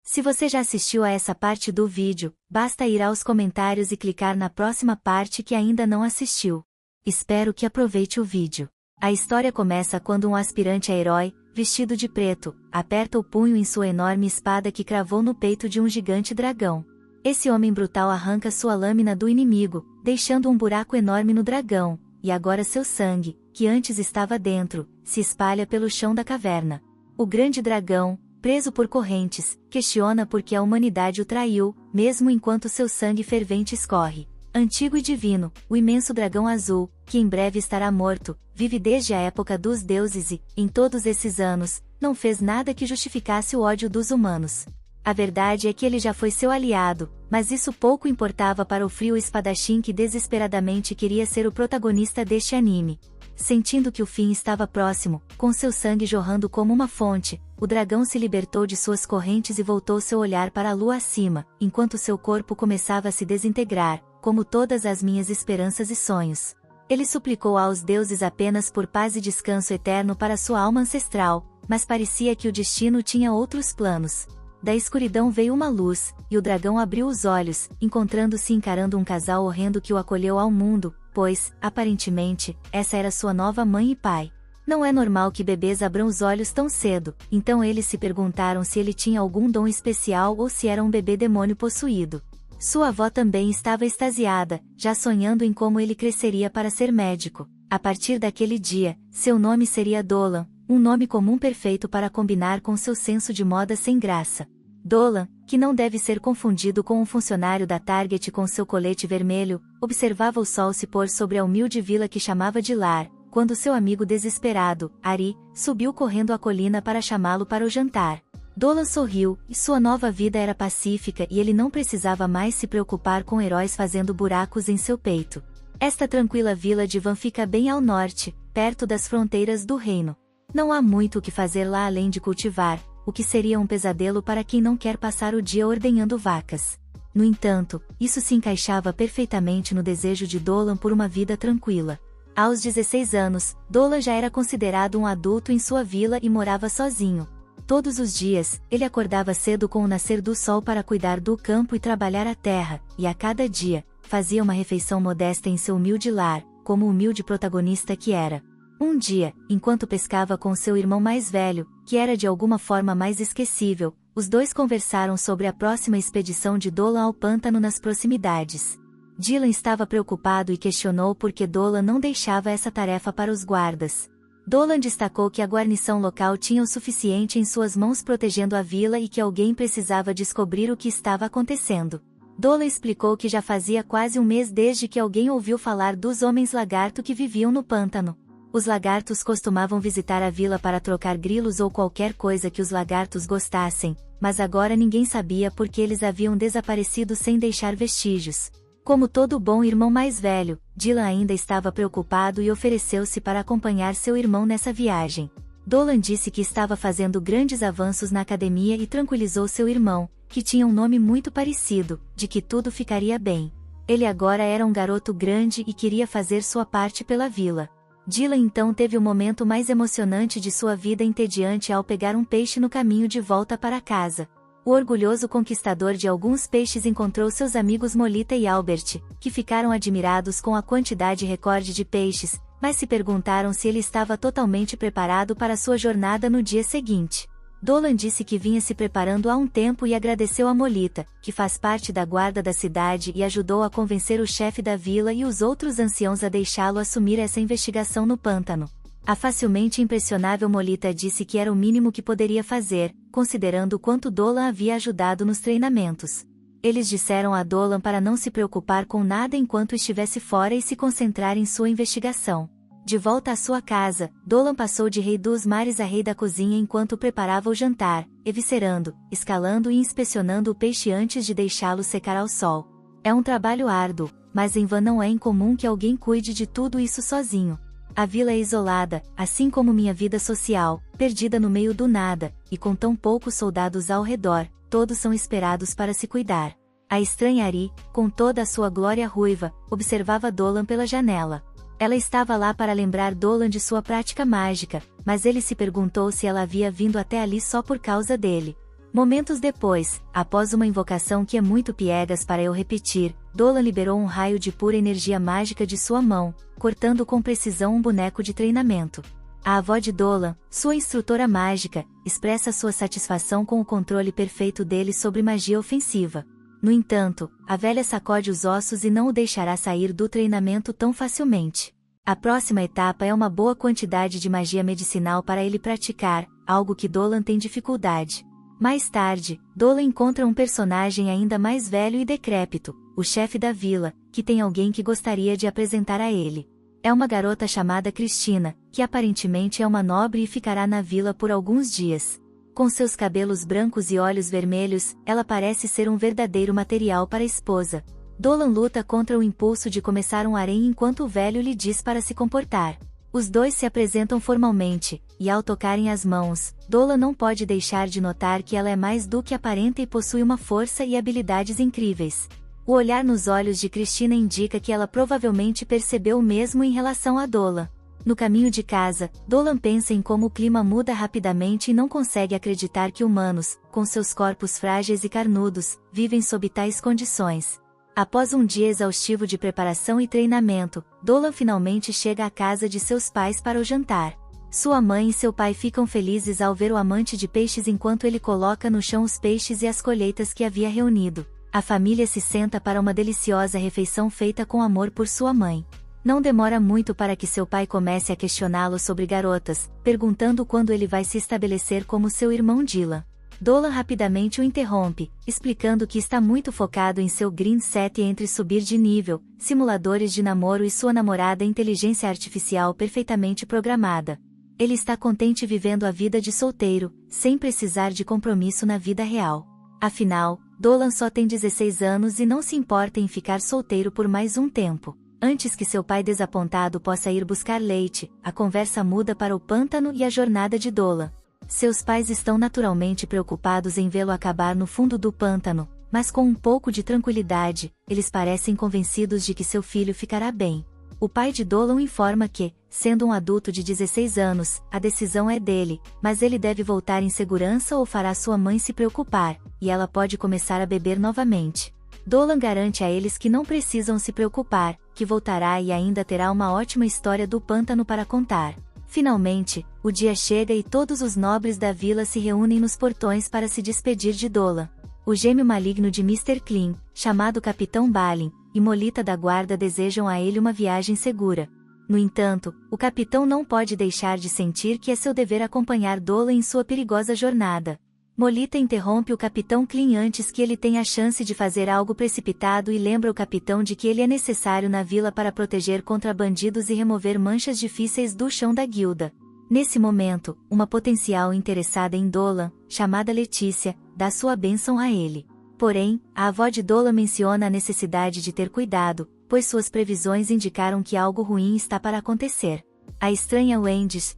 Se você já assistiu a essa parte do vídeo, basta ir aos comentários e clicar na próxima parte que ainda não assistiu. Espero que aproveite o vídeo. A história começa quando um aspirante a herói, vestido de preto, aperta o punho em sua enorme espada que cravou no peito de um gigante dragão. Esse homem brutal arranca sua lâmina do inimigo, deixando um buraco enorme no dragão, e agora seu sangue, que antes estava dentro, se espalha pelo chão da caverna. O grande dragão, preso por correntes, questiona por que a humanidade o traiu, mesmo enquanto seu sangue fervente escorre. Antigo e divino, o imenso dragão azul, que em breve estará morto, vive desde a época dos deuses e, em todos esses anos, não fez nada que justificasse o ódio dos humanos. A verdade é que ele já foi seu aliado, mas isso pouco importava para o frio espadachim que desesperadamente queria ser o protagonista deste anime. Sentindo que o fim estava próximo, com seu sangue jorrando como uma fonte, o dragão se libertou de suas correntes e voltou seu olhar para a lua acima, enquanto seu corpo começava a se desintegrar, como todas as minhas esperanças e sonhos. Ele suplicou aos deuses apenas por paz e descanso eterno para sua alma ancestral, mas parecia que o destino tinha outros planos. Da escuridão veio uma luz, e o dragão abriu os olhos, encontrando-se encarando um casal horrendo que o acolheu ao mundo, pois, aparentemente, essa era sua nova mãe e pai. Não é normal que bebês abram os olhos tão cedo, então eles se perguntaram se ele tinha algum dom especial ou se era um bebê demônio possuído. Sua avó também estava extasiada, já sonhando em como ele cresceria para ser médico. A partir daquele dia, seu nome seria Dolan, um nome comum perfeito para combinar com seu senso de moda sem graça. Dolan, que não deve ser confundido com um funcionário da Target com seu colete vermelho, observava o sol se pôr sobre a humilde vila que chamava de lar, quando seu amigo desesperado, Ari, subiu correndo a colina para chamá-lo para o jantar. Dolan sorriu, e sua nova vida era pacífica e ele não precisava mais se preocupar com heróis fazendo buracos em seu peito. Esta tranquila vila de Van fica bem ao norte, perto das fronteiras do reino. Não há muito o que fazer lá além de cultivar, o que seria um pesadelo para quem não quer passar o dia ordenhando vacas. No entanto, isso se encaixava perfeitamente no desejo de Dolan por uma vida tranquila. Aos 16 anos, Dolan já era considerado um adulto em sua vila e morava sozinho. Todos os dias, ele acordava cedo com o nascer do sol para cuidar do campo e trabalhar a terra, e a cada dia, fazia uma refeição modesta em seu humilde lar, como o humilde protagonista que era. Um dia, enquanto pescava com seu irmão mais velho, que era de alguma forma mais esquecível, os dois conversaram sobre a próxima expedição de Dolan ao pântano nas proximidades. Dylan estava preocupado e questionou por que Dolan não deixava essa tarefa para os guardas. Dolan destacou que a guarnição local tinha o suficiente em suas mãos protegendo a vila e que alguém precisava descobrir o que estava acontecendo. Dolan explicou que já fazia quase um mês desde que alguém ouviu falar dos homens lagarto que viviam no pântano. Os lagartos costumavam visitar a vila para trocar grilos ou qualquer coisa que os lagartos gostassem, mas agora ninguém sabia por que eles haviam desaparecido sem deixar vestígios. Como todo bom irmão mais velho, Dylan ainda estava preocupado e ofereceu-se para acompanhar seu irmão nessa viagem. Dolan disse que estava fazendo grandes avanços na academia e tranquilizou seu irmão, que tinha um nome muito parecido, de que tudo ficaria bem. Ele agora era um garoto grande e queria fazer sua parte pela vila. Dylan então teve o momento mais emocionante de sua vida entediante ao pegar um peixe no caminho de volta para casa. O orgulhoso conquistador de alguns peixes encontrou seus amigos Molita e Albert, que ficaram admirados com a quantidade recorde de peixes, mas se perguntaram se ele estava totalmente preparado para sua jornada no dia seguinte. Dolan disse que vinha se preparando há um tempo e agradeceu a Molita, que faz parte da guarda da cidade e ajudou a convencer o chefe da vila e os outros anciãos a deixá-lo assumir essa investigação no pântano. A facilmente impressionável Molita disse que era o mínimo que poderia fazer, considerando o quanto Dolan havia ajudado nos treinamentos. Eles disseram a Dolan para não se preocupar com nada enquanto estivesse fora e se concentrar em sua investigação. De volta à sua casa, Dolan passou de rei dos mares a rei da cozinha enquanto preparava o jantar, eviscerando, escalando e inspecionando o peixe antes de deixá-lo secar ao sol. É um trabalho árduo, mas em Van não é incomum que alguém cuide de tudo isso sozinho. A vila é isolada, assim como minha vida social, perdida no meio do nada, e com tão poucos soldados ao redor, todos são esperados para se cuidar. A estranha Ari, com toda a sua glória ruiva, observava Dolan pela janela. Ela estava lá para lembrar Dolan de sua prática mágica, mas ele se perguntou se ela havia vindo até ali só por causa dele. Momentos depois, após uma invocação que é muito piegas para eu repetir, Dolan liberou um raio de pura energia mágica de sua mão, cortando com precisão um boneco de treinamento. A avó de Dolan, sua instrutora mágica, expressa sua satisfação com o controle perfeito dele sobre magia ofensiva. No entanto, a velha sacode os ossos e não o deixará sair do treinamento tão facilmente. A próxima etapa é uma boa quantidade de magia medicinal para ele praticar, algo que Dolan tem dificuldade. Mais tarde, Dolan encontra um personagem ainda mais velho e decrépito, o chefe da vila, que tem alguém que gostaria de apresentar a ele. É uma garota chamada Cristina, que aparentemente é uma nobre e ficará na vila por alguns dias. Com seus cabelos brancos e olhos vermelhos, ela parece ser um verdadeiro material para a esposa. Dolan luta contra o impulso de começar um harém enquanto o velho lhe diz para se comportar. Os dois se apresentam formalmente, e ao tocarem as mãos, Dolan não pode deixar de notar que ela é mais do que aparenta e possui uma força e habilidades incríveis. O olhar nos olhos de Cristina indica que ela provavelmente percebeu o mesmo em relação a Dolan. No caminho de casa, Dolan pensa em como o clima muda rapidamente e não consegue acreditar que humanos, com seus corpos frágeis e carnudos, vivem sob tais condições. Após um dia exaustivo de preparação e treinamento, Dolan finalmente chega à casa de seus pais para o jantar. Sua mãe e seu pai ficam felizes ao ver o amante de peixes enquanto ele coloca no chão os peixes e as colheitas que havia reunido. A família se senta para uma deliciosa refeição feita com amor por sua mãe. Não demora muito para que seu pai comece a questioná-lo sobre garotas, perguntando quando ele vai se estabelecer como seu irmão Dylan. Dolan rapidamente o interrompe, explicando que está muito focado em seu Green Set entre subir de nível, simuladores de namoro e sua namorada inteligência artificial perfeitamente programada. Ele está contente vivendo a vida de solteiro, sem precisar de compromisso na vida real. Afinal, Dolan só tem 16 anos e não se importa em ficar solteiro por mais um tempo. Antes que seu pai desapontado possa ir buscar leite, a conversa muda para o pântano e a jornada de Dolan. Seus pais estão naturalmente preocupados em vê-lo acabar no fundo do pântano, mas com um pouco de tranquilidade, eles parecem convencidos de que seu filho ficará bem. O pai de Dolan informa que, sendo um adulto de 16 anos, a decisão é dele, mas ele deve voltar em segurança ou fará sua mãe se preocupar, e ela pode começar a beber novamente. Dolan garante a eles que não precisam se preocupar, que voltará e ainda terá uma ótima história do pântano para contar. Finalmente, o dia chega e todos os nobres da vila se reúnem nos portões para se despedir de Dolan. O gêmeo maligno de Mr. Clean, chamado Capitão Balin, e Molita da guarda desejam a ele uma viagem segura. No entanto, o capitão não pode deixar de sentir que é seu dever acompanhar Dolan em sua perigosa jornada. Molita interrompe o Capitão Clean antes que ele tenha a chance de fazer algo precipitado e lembra o capitão de que ele é necessário na vila para proteger contra bandidos e remover manchas difíceis do chão da guilda. Nesse momento, uma potencial interessada em Dolan, chamada Letícia, dá sua bênção a ele. Porém, a avó de Dolan menciona a necessidade de ter cuidado, pois suas previsões indicaram que algo ruim está para acontecer. A estranha Wendy's,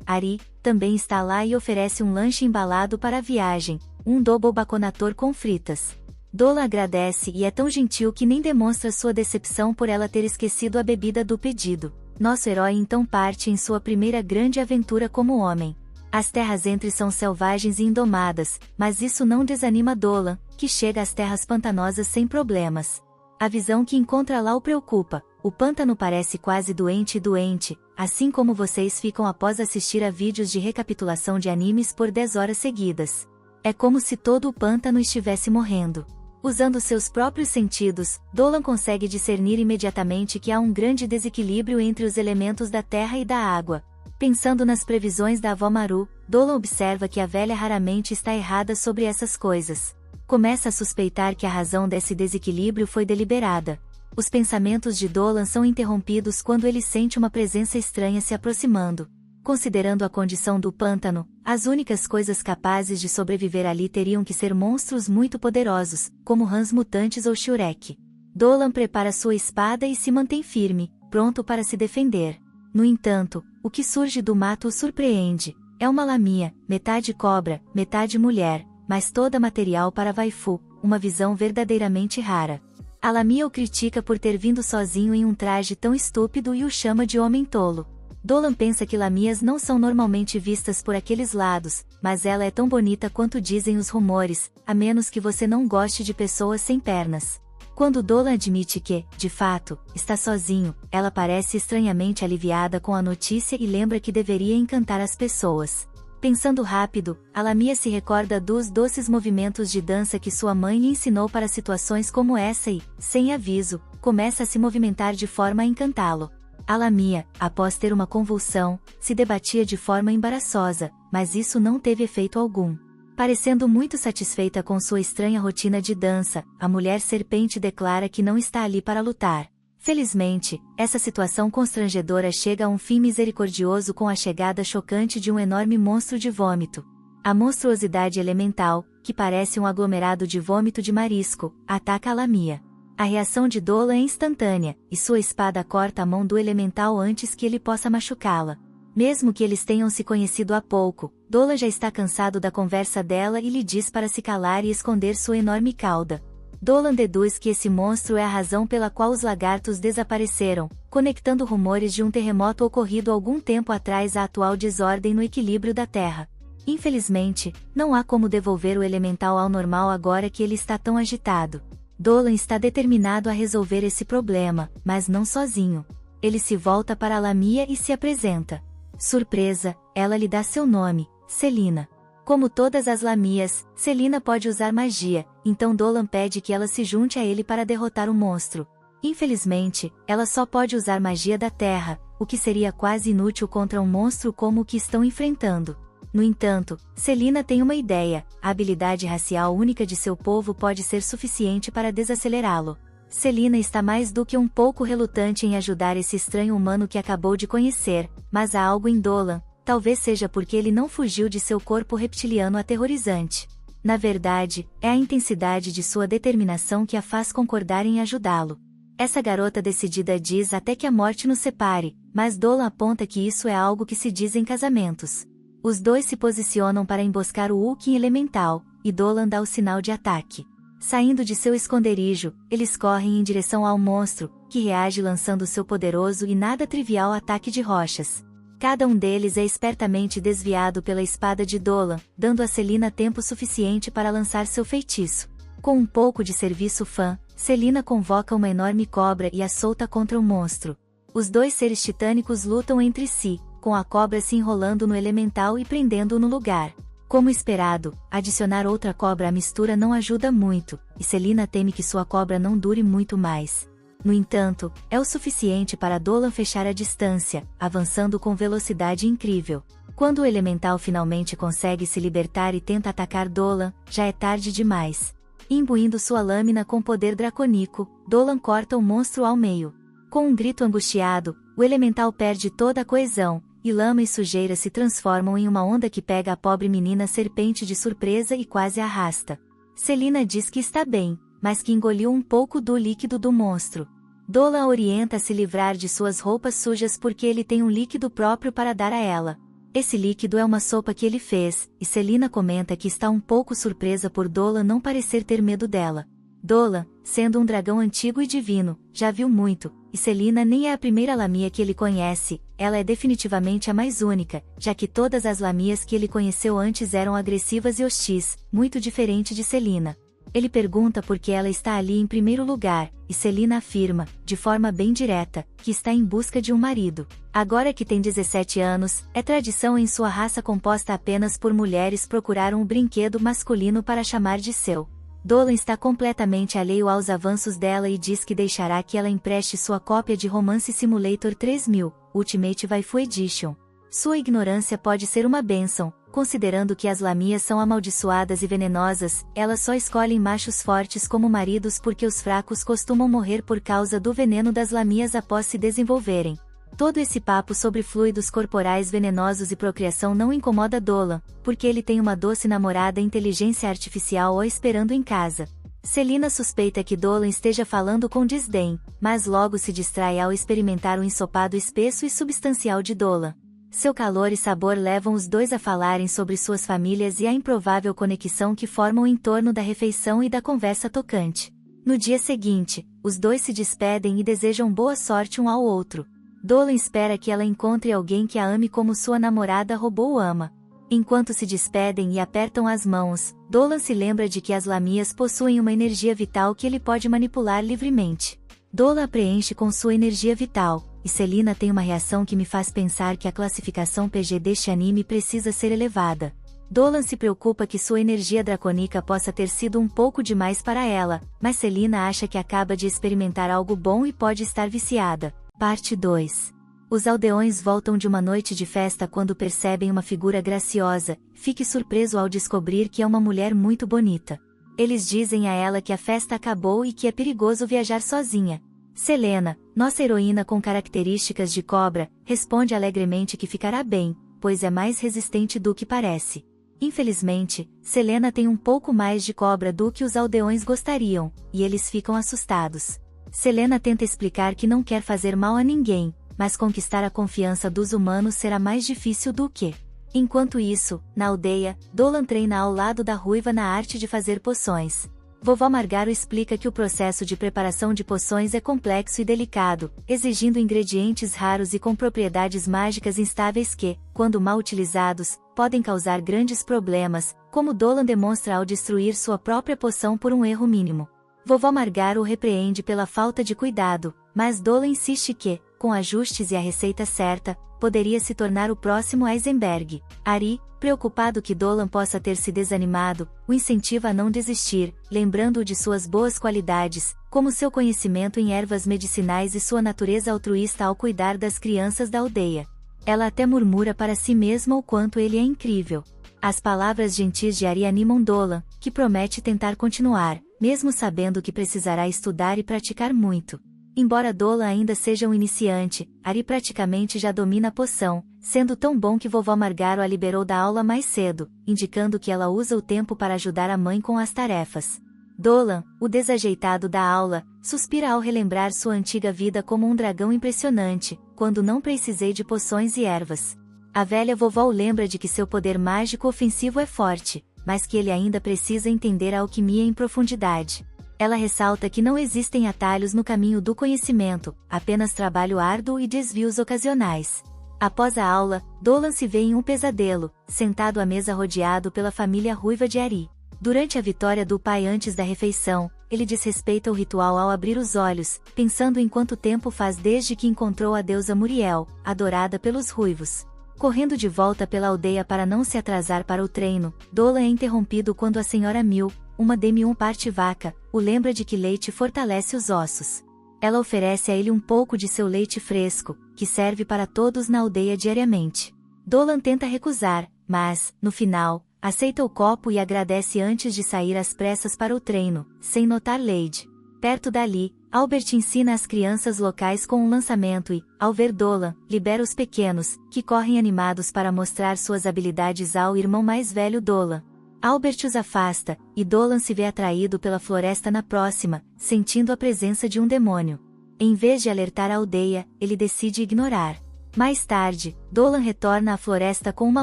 Ari, também está lá e oferece um lanche embalado para a viagem, um double baconator com fritas. Dolan agradece e é tão gentil que nem demonstra sua decepção por ela ter esquecido a bebida do pedido. Nosso herói então parte em sua primeira grande aventura como homem. As terras entre são selvagens e indomadas, mas isso não desanima Dolan, que chega às terras pantanosas sem problemas. A visão que encontra lá o preocupa. O pântano parece quase doente, assim como vocês ficam após assistir a vídeos de recapitulação de animes por 10 horas seguidas. É como se todo o pântano estivesse morrendo. Usando seus próprios sentidos, Dolan consegue discernir imediatamente que há um grande desequilíbrio entre os elementos da terra e da água. Pensando nas previsões da avó Maru, Dolan observa que a velha raramente está errada sobre essas coisas. Começa a suspeitar que a razão desse desequilíbrio foi deliberada. Os pensamentos de Dolan são interrompidos quando ele sente uma presença estranha se aproximando. Considerando a condição do pântano, as únicas coisas capazes de sobreviver ali teriam que ser monstros muito poderosos, como rãs mutantes ou Shurek. Dolan prepara sua espada e se mantém firme, pronto para se defender. No entanto, o que surge do mato o surpreende. É uma lamia, metade cobra, metade mulher, mas toda material para waifu, uma visão verdadeiramente rara. A lamia o critica por ter vindo sozinho em um traje tão estúpido e o chama de homem tolo. Dolan pensa que lamias não são normalmente vistas por aqueles lados, mas ela é tão bonita quanto dizem os rumores, a menos que você não goste de pessoas sem pernas. Quando Dolan admite que, de fato, está sozinho, ela parece estranhamente aliviada com a notícia e lembra que deveria encantar as pessoas. Pensando rápido, a lamia se recorda dos doces movimentos de dança que sua mãe lhe ensinou para situações como essa e, sem aviso, começa a se movimentar de forma a encantá-lo. A lamia, após ter uma convulsão, se debatia de forma embaraçosa, mas isso não teve efeito algum. Parecendo muito satisfeita com sua estranha rotina de dança, a mulher serpente declara que não está ali para lutar. Felizmente, essa situação constrangedora chega a um fim misericordioso com a chegada chocante de um enorme monstro de vômito. A monstruosidade elemental, que parece um aglomerado de vômito de marisco, ataca a lamia. A reação de Dolan é instantânea, e sua espada corta a mão do elemental antes que ele possa machucá-la. Mesmo que eles tenham se conhecido há pouco, Dolan já está cansado da conversa dela e lhe diz para se calar e esconder sua enorme cauda. Dolan deduz que esse monstro é a razão pela qual os lagartos desapareceram, conectando rumores de um terremoto ocorrido algum tempo atrás à atual desordem no equilíbrio da Terra. Infelizmente, não há como devolver o elemental ao normal agora que ele está tão agitado. Dolan está determinado a resolver esse problema, mas não sozinho. Ele se volta para a lamia e se apresenta. Surpresa, ela lhe dá seu nome, Selina. Como todas as lamias, Selina pode usar magia, então Dolan pede que ela se junte a ele para derrotar o monstro. Infelizmente, ela só pode usar magia da terra, o que seria quase inútil contra um monstro como o que estão enfrentando. No entanto, Selina tem uma ideia: a habilidade racial única de seu povo pode ser suficiente para desacelerá-lo. Selina está mais do que um pouco relutante em ajudar esse estranho humano que acabou de conhecer, mas há algo em Dolan, talvez seja porque ele não fugiu de seu corpo reptiliano aterrorizante. Na verdade, é a intensidade de sua determinação que a faz concordar em ajudá-lo. Essa garota decidida diz até que a morte nos separe, mas Dolan aponta que isso é algo que se diz em casamentos. Os dois se posicionam para emboscar o Hulk elemental, e Dolan dá o sinal de ataque. Saindo de seu esconderijo, eles correm em direção ao monstro, que reage lançando seu poderoso e nada trivial ataque de rochas. Cada um deles é espertamente desviado pela espada de Dolan, dando a Selina tempo suficiente para lançar seu feitiço. Com um pouco de serviço fã, Selina convoca uma enorme cobra e a solta contra o monstro. Os dois seres titânicos lutam entre si, com a cobra se enrolando no elemental e prendendo-o no lugar. Como esperado, adicionar outra cobra à mistura não ajuda muito, e Selina teme que sua cobra não dure muito mais. No entanto, é o suficiente para Dolan fechar a distância, avançando com velocidade incrível. Quando o elemental finalmente consegue se libertar e tenta atacar Dolan, já é tarde demais. Imbuindo sua lâmina com poder dracônico, Dolan corta o monstro ao meio. Com um grito angustiado, o elemental perde toda a coesão, e lama e sujeira se transformam em uma onda que pega a pobre menina serpente de surpresa e quase a arrasta. Selina diz que está bem, mas que engoliu um pouco do líquido do monstro. Dolan a orienta a se livrar de suas roupas sujas porque ele tem um líquido próprio para dar a ela. Esse líquido é uma sopa que ele fez, e Selina comenta que está um pouco surpresa por Dolan não parecer ter medo dela. Dolan, sendo um dragão antigo e divino, já viu muito, e Selina nem é a primeira lamia que ele conhece, ela é definitivamente a mais única, já que todas as lamias que ele conheceu antes eram agressivas e hostis, muito diferente de Selina. Ele pergunta por que ela está ali em primeiro lugar, e Selina afirma, de forma bem direta, que está em busca de um marido. Agora que tem 17 anos, é tradição em sua raça composta apenas por mulheres procurar um brinquedo masculino para chamar de seu. Dolan está completamente alheio aos avanços dela e diz que deixará que ela empreste sua cópia de Romance Simulator 3000, Ultimate Waifu Edition. Sua ignorância pode ser uma bênção, considerando que as lamias são amaldiçoadas e venenosas, elas só escolhem machos fortes como maridos porque os fracos costumam morrer por causa do veneno das lamias após se desenvolverem. Todo esse papo sobre fluidos corporais venenosos e procriação não incomoda Dolan, porque ele tem uma doce namorada inteligência artificial o esperando em casa. Selina suspeita que Dolan esteja falando com desdém, mas logo se distrai ao experimentar o ensopado espesso e substancial de Dolan. Seu calor e sabor levam os dois a falarem sobre suas famílias e a improvável conexão que formam em torno da refeição e da conversa tocante. No dia seguinte, os dois se despedem e desejam boa sorte um ao outro. Dolan espera que ela encontre alguém que a ame como sua namorada robô o ama. Enquanto se despedem e apertam as mãos, Dolan se lembra de que as lamias possuem uma energia vital que ele pode manipular livremente. Dolan a preenche com sua energia vital, e Selina tem uma reação que me faz pensar que a classificação PG deste anime precisa ser elevada. Dolan se preocupa que sua energia dracônica possa ter sido um pouco demais para ela, mas Selina acha que acaba de experimentar algo bom e pode estar viciada. Parte 2. Os aldeões voltam de uma noite de festa quando percebem uma figura graciosa. Fique surpreso ao descobrir que é uma mulher muito bonita. Eles dizem a ela que a festa acabou e que é perigoso viajar sozinha. Selena, nossa heroína com características de cobra, responde alegremente que ficará bem, pois é mais resistente do que parece. Infelizmente, Selena tem um pouco mais de cobra do que os aldeões gostariam, e eles ficam assustados. Selena tenta explicar que não quer fazer mal a ninguém, mas conquistar a confiança dos humanos será mais difícil do que. Enquanto isso, na aldeia, Dolan treina ao lado da ruiva na arte de fazer poções. Vovó Margaro explica que o processo de preparação de poções é complexo e delicado, exigindo ingredientes raros e com propriedades mágicas instáveis que, quando mal utilizados, podem causar grandes problemas, como Dolan demonstra ao destruir sua própria poção por um erro mínimo. Vovó Margaro o repreende pela falta de cuidado, mas Dolan insiste que, com ajustes e a receita certa, poderia se tornar o próximo Heisenberg. Ari, preocupado que Dolan possa ter se desanimado, o incentiva a não desistir, lembrando-o de suas boas qualidades, como seu conhecimento em ervas medicinais e sua natureza altruísta ao cuidar das crianças da aldeia. Ela até murmura para si mesma o quanto ele é incrível. As palavras gentis de Ari animam Dolan, que promete tentar continuar, mesmo sabendo que precisará estudar e praticar muito. Embora Dolan ainda seja um iniciante, Ari praticamente já domina a poção, sendo tão bom que vovó Margaro a liberou da aula mais cedo, indicando que ela usa o tempo para ajudar a mãe com as tarefas. Dolan, o desajeitado da aula, suspira ao relembrar sua antiga vida como um dragão impressionante, quando não precisei de poções e ervas. A velha vovó o lembra de que seu poder mágico ofensivo é forte, mas que ele ainda precisa entender a alquimia em profundidade. Ela ressalta que não existem atalhos no caminho do conhecimento, apenas trabalho árduo e desvios ocasionais. Após a aula, Dolan se vê em um pesadelo, sentado à mesa rodeado pela família ruiva de Ari. Durante a vitória do pai antes da refeição, ele desrespeita o ritual ao abrir os olhos, pensando em quanto tempo faz desde que encontrou a deusa Muriel, adorada pelos ruivos. Correndo de volta pela aldeia para não se atrasar para o treino, Dolan é interrompido quando a senhora Mil, uma Demium parte vaca, o lembra de que leite fortalece os ossos. Ela oferece a ele um pouco de seu leite fresco, que serve para todos na aldeia diariamente. Dolan tenta recusar, mas, no final, aceita o copo e agradece antes de sair às pressas para o treino, sem notar Lady. Perto dali, Albert ensina as crianças locais com um lançamento e, ao ver Dolan, libera os pequenos, que correm animados para mostrar suas habilidades ao irmão mais velho Dolan. Albert os afasta, e Dolan se vê atraído pela floresta na próxima, sentindo a presença de um demônio. Em vez de alertar a aldeia, ele decide ignorar. Mais tarde, Dolan retorna à floresta com uma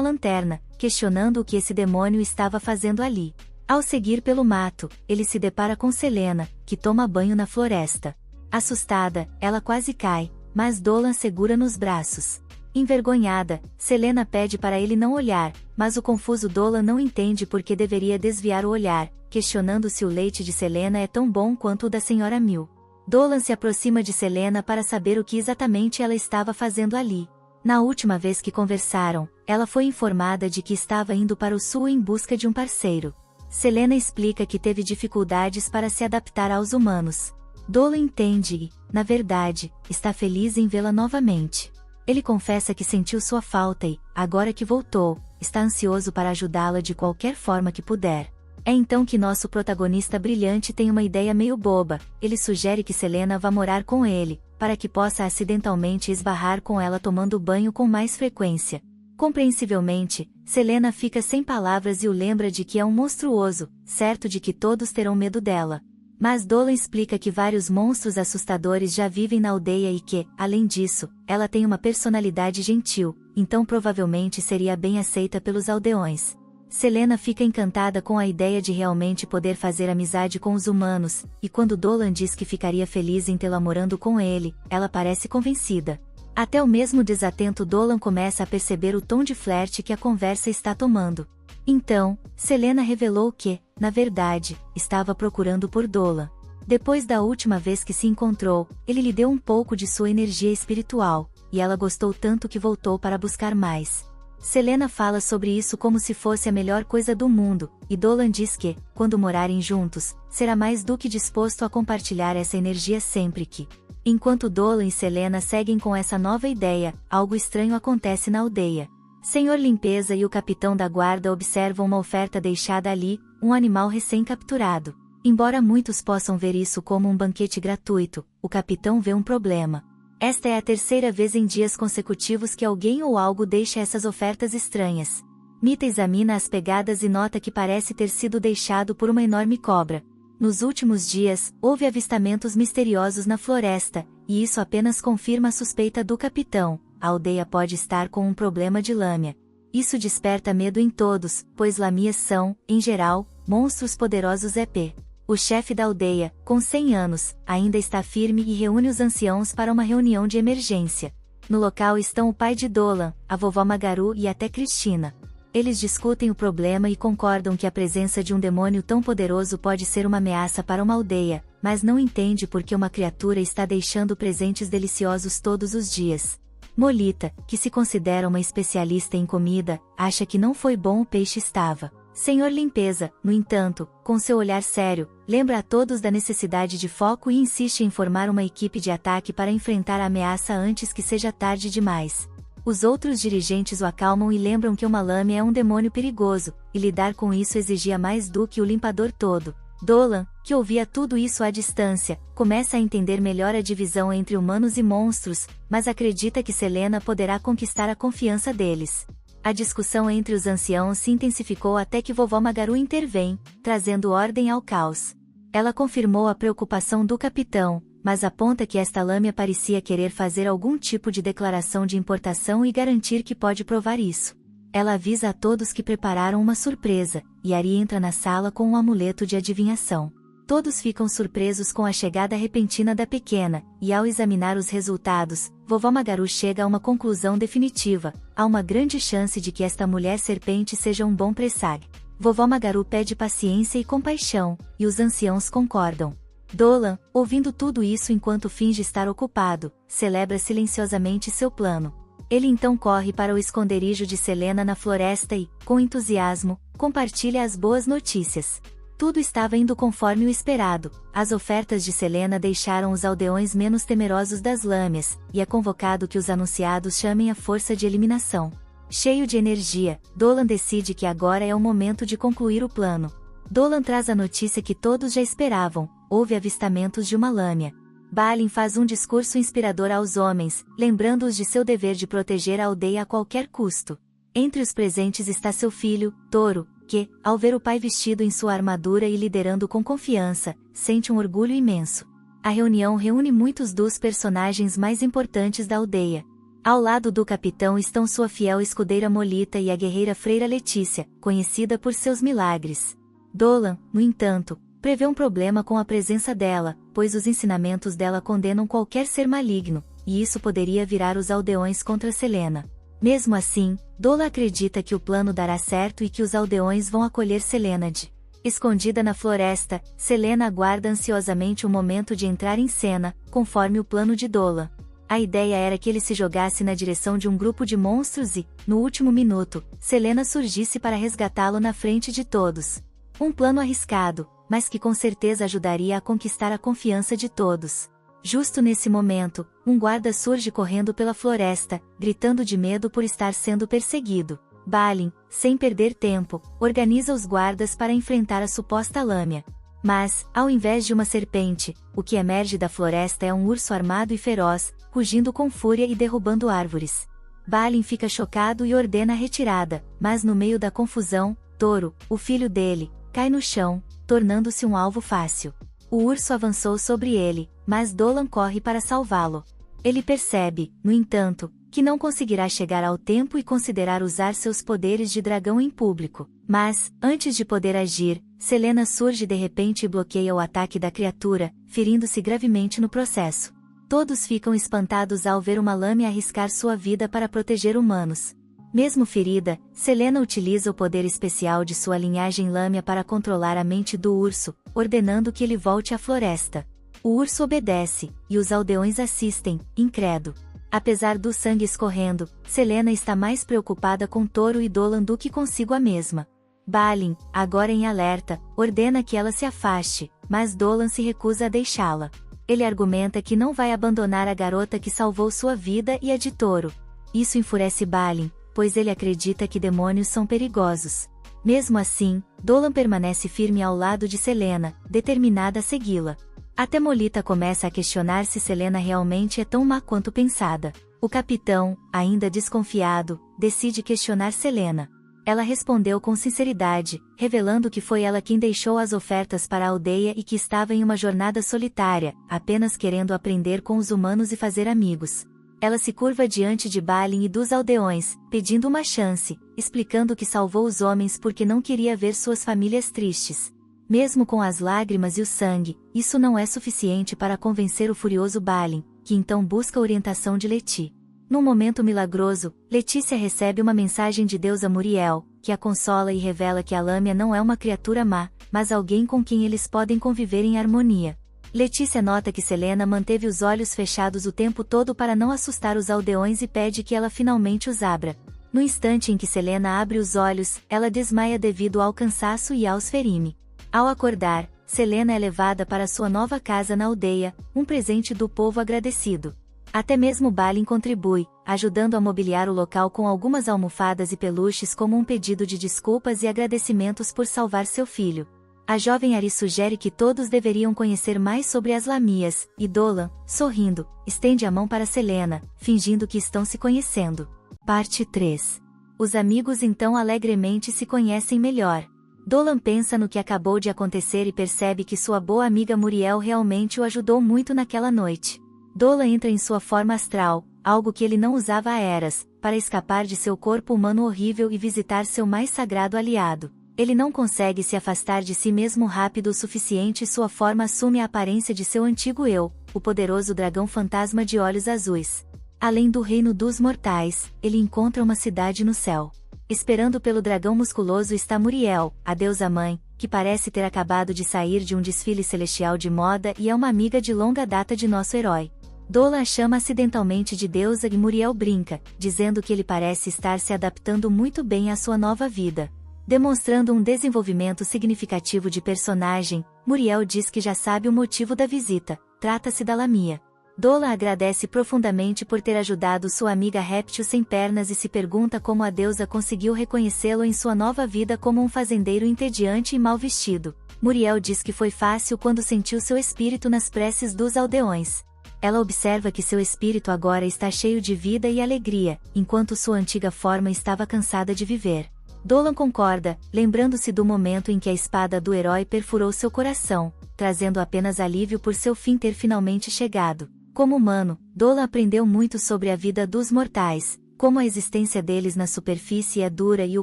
lanterna, questionando o que esse demônio estava fazendo ali. Ao seguir pelo mato, ele se depara com Selena, que toma banho na floresta. Assustada, ela quase cai, mas Dolan segura nos braços. Envergonhada, Selena pede para ele não olhar, mas o confuso Dolan não entende por que deveria desviar o olhar, questionando se o leite de Selena é tão bom quanto o da senhora Mil. Dolan se aproxima de Selena para saber o que exatamente ela estava fazendo ali. Na última vez que conversaram, ela foi informada de que estava indo para o sul em busca de um parceiro. Selena explica que teve dificuldades para se adaptar aos humanos. Dolan entende e, na verdade, está feliz em vê-la novamente. Ele confessa que sentiu sua falta e, agora que voltou, está ansioso para ajudá-la de qualquer forma que puder. É então que nosso protagonista brilhante tem uma ideia meio boba. Ele sugere que Selena vá morar com ele, para que possa acidentalmente esbarrar com ela tomando banho com mais frequência. Compreensivelmente, Selena fica sem palavras e o lembra de que é um monstruoso, certo de que todos terão medo dela. Mas Dolan explica que vários monstros assustadores já vivem na aldeia e que, além disso, ela tem uma personalidade gentil, então provavelmente seria bem aceita pelos aldeões. Selena fica encantada com a ideia de realmente poder fazer amizade com os humanos, e quando Dolan diz que ficaria feliz em tê-la morando com ele, ela parece convencida. Até o mesmo desatento Dolan começa a perceber o tom de flerte que a conversa está tomando. Então, Selena revelou que, na verdade, estava procurando por Dolan. Depois da última vez que se encontrou, ele lhe deu um pouco de sua energia espiritual, e ela gostou tanto que voltou para buscar mais. Selena fala sobre isso como se fosse a melhor coisa do mundo, e Dolan diz que, quando morarem juntos, será mais do que disposto a compartilhar essa energia sempre que. Enquanto Dolan e Selena seguem com essa nova ideia, algo estranho acontece na aldeia. Senhor Limpeza e o capitão da guarda observam uma oferta deixada ali, um animal recém-capturado. Embora muitos possam ver isso como um banquete gratuito, o capitão vê um problema. Esta é a terceira vez em dias consecutivos que alguém ou algo deixa essas ofertas estranhas. Mita examina as pegadas e nota que parece ter sido deixado por uma enorme cobra. Nos últimos dias, houve avistamentos misteriosos na floresta, e isso apenas confirma a suspeita do capitão: a aldeia pode estar com um problema de lâmia. Isso desperta medo em todos, pois lâmias são, em geral, monstros poderosos EP. O chefe da aldeia, com 100 anos, ainda está firme e reúne os anciãos para uma reunião de emergência. No local estão o pai de Dolan, a vovó Magaru e até Cristina. Eles discutem o problema e concordam que a presença de um demônio tão poderoso pode ser uma ameaça para uma aldeia, mas não entende por que uma criatura está deixando presentes deliciosos todos os dias. Molita, que se considera uma especialista em comida, acha que não foi bom o peixe estava. Senhor Limpeza, no entanto, com seu olhar sério, lembra a todos da necessidade de foco e insiste em formar uma equipe de ataque para enfrentar a ameaça antes que seja tarde demais. Os outros dirigentes o acalmam e lembram que uma lâmina é um demônio perigoso, e lidar com isso exigia mais do que o limpador todo. Dolan, que ouvia tudo isso à distância, começa a entender melhor a divisão entre humanos e monstros, mas acredita que Selena poderá conquistar a confiança deles. A discussão entre os anciãos se intensificou até que vovó Magaru intervém, trazendo ordem ao caos. Ela confirmou a preocupação do capitão, mas aponta que esta lâmina parecia querer fazer algum tipo de declaração de importação e garantir que pode provar isso. Ela avisa a todos que prepararam uma surpresa, e Ari entra na sala com um amuleto de adivinhação. Todos ficam surpresos com a chegada repentina da pequena, e ao examinar os resultados, vovó Magaru chega a uma conclusão definitiva: há uma grande chance de que esta mulher serpente seja um bom presságio. Vovó Magaru pede paciência e compaixão, e os anciãos concordam. Dolan, ouvindo tudo isso enquanto finge estar ocupado, celebra silenciosamente seu plano. Ele então corre para o esconderijo de Selena na floresta e, com entusiasmo, compartilha as boas notícias. Tudo estava indo conforme o esperado. As ofertas de Selena deixaram os aldeões menos temerosos das lâmias, e é convocado que os anunciados chamem a força de eliminação. Cheio de energia, Dolan decide que agora é o momento de concluir o plano. Dolan traz a notícia que todos já esperavam: houve avistamentos de uma lâmina. Balin faz um discurso inspirador aos homens, lembrando-os de seu dever de proteger a aldeia a qualquer custo. Entre os presentes está seu filho, Toro, que, ao ver o pai vestido em sua armadura e liderando com confiança, sente um orgulho imenso. A reunião reúne muitos dos personagens mais importantes da aldeia. Ao lado do capitão estão sua fiel escudeira Molita e a guerreira freira Letícia, conhecida por seus milagres. Dolan, no entanto, prevê um problema com a presença dela, pois os ensinamentos dela condenam qualquer ser maligno, e isso poderia virar os aldeões contra Selena. Mesmo assim, Dolan acredita que o plano dará certo e que os aldeões vão acolher Selenad. Escondida na floresta, Selena aguarda ansiosamente o momento de entrar em cena, conforme o plano de Dolan. A ideia era que ele se jogasse na direção de um grupo de monstros e, no último minuto, Selena surgisse para resgatá-lo na frente de todos. Um plano arriscado, mas que com certeza ajudaria a conquistar a confiança de todos. Justo nesse momento, um guarda surge correndo pela floresta, gritando de medo por estar sendo perseguido. Balin, sem perder tempo, organiza os guardas para enfrentar a suposta lâmina. Mas, ao invés de uma serpente, o que emerge da floresta é um urso armado e feroz, rugindo com fúria e derrubando árvores. Balin fica chocado e ordena a retirada, mas no meio da confusão, Toro, o filho dele, cai no chão, tornando-se um alvo fácil. O urso avançou sobre ele, mas Dolan corre para salvá-lo. Ele percebe, no entanto, que não conseguirá chegar ao tempo e considerar usar seus poderes de dragão em público. Mas, antes de poder agir, Selena surge de repente e bloqueia o ataque da criatura, ferindo-se gravemente no processo. Todos ficam espantados ao ver uma lâmina arriscar sua vida para proteger humanos. Mesmo ferida, Selena utiliza o poder especial de sua linhagem lâmia para controlar a mente do urso, ordenando que ele volte à floresta. O urso obedece, e os aldeões assistem, incrédulo. Apesar do sangue escorrendo, Selena está mais preocupada com Toro e Dolan do que consigo a mesma. Balin, agora em alerta, ordena que ela se afaste, mas Dolan se recusa a deixá-la. Ele argumenta que não vai abandonar a garota que salvou sua vida e a de Toro. Isso enfurece Balin, pois ele acredita que demônios são perigosos. Mesmo assim, Dolan permanece firme ao lado de Selena, determinada a segui-la. Até Molita começa a questionar se Selena realmente é tão má quanto pensada. O capitão, ainda desconfiado, decide questionar Selena. Ela respondeu com sinceridade, revelando que foi ela quem deixou as ofertas para a aldeia e que estava em uma jornada solitária, apenas querendo aprender com os humanos e fazer amigos. Ela se curva diante de Balin e dos aldeões, pedindo uma chance, explicando que salvou os homens porque não queria ver suas famílias tristes. Mesmo com as lágrimas e o sangue, isso não é suficiente para convencer o furioso Balin, que então busca a orientação de Leti. Num momento milagroso, Letícia recebe uma mensagem de deusa Muriel, que a consola e revela que a Lâmia não é uma criatura má, mas alguém com quem eles podem conviver em harmonia. Letícia nota que Selena manteve os olhos fechados o tempo todo para não assustar os aldeões e pede que ela finalmente os abra. No instante em que Selena abre os olhos, ela desmaia devido ao cansaço e aos ferime. Ao acordar, Selena é levada para sua nova casa na aldeia, um presente do povo agradecido. Até mesmo Balin contribui, ajudando a mobiliar o local com algumas almofadas e peluches como um pedido de desculpas e agradecimentos por salvar seu filho. A jovem Ari sugere que todos deveriam conhecer mais sobre as lamias, e Dolan, sorrindo, estende a mão para Selena, fingindo que estão se conhecendo. Parte 3. Os amigos então alegremente se conhecem melhor. Dolan pensa no que acabou de acontecer e percebe que sua boa amiga Muriel realmente o ajudou muito naquela noite. Dolan entra em sua forma astral, algo que ele não usava há eras, para escapar de seu corpo humano horrível e visitar seu mais sagrado aliado. Ele não consegue se afastar de si mesmo rápido o suficiente e sua forma assume a aparência de seu antigo eu, o poderoso dragão fantasma de olhos azuis. Além do reino dos mortais, ele encontra uma cidade no céu. Esperando pelo dragão musculoso está Muriel, a deusa-mãe, que parece ter acabado de sair de um desfile celestial de moda e é uma amiga de longa data de nosso herói. Dolan a chama acidentalmente de deusa e Muriel brinca, dizendo que ele parece estar se adaptando muito bem à sua nova vida. Demonstrando um desenvolvimento significativo de personagem, Muriel diz que já sabe o motivo da visita, trata-se da Lamia. Dolan agradece profundamente por ter ajudado sua amiga réptil sem pernas e se pergunta como a deusa conseguiu reconhecê-lo em sua nova vida como um fazendeiro entediante e mal vestido. Muriel diz que foi fácil quando sentiu seu espírito nas preces dos aldeões. Ela observa que seu espírito agora está cheio de vida e alegria, enquanto sua antiga forma estava cansada de viver. Dolan concorda, lembrando-se do momento em que a espada do herói perfurou seu coração, trazendo apenas alívio por seu fim ter finalmente chegado. Como humano, Dolan aprendeu muito sobre a vida dos mortais, como a existência deles na superfície é dura e o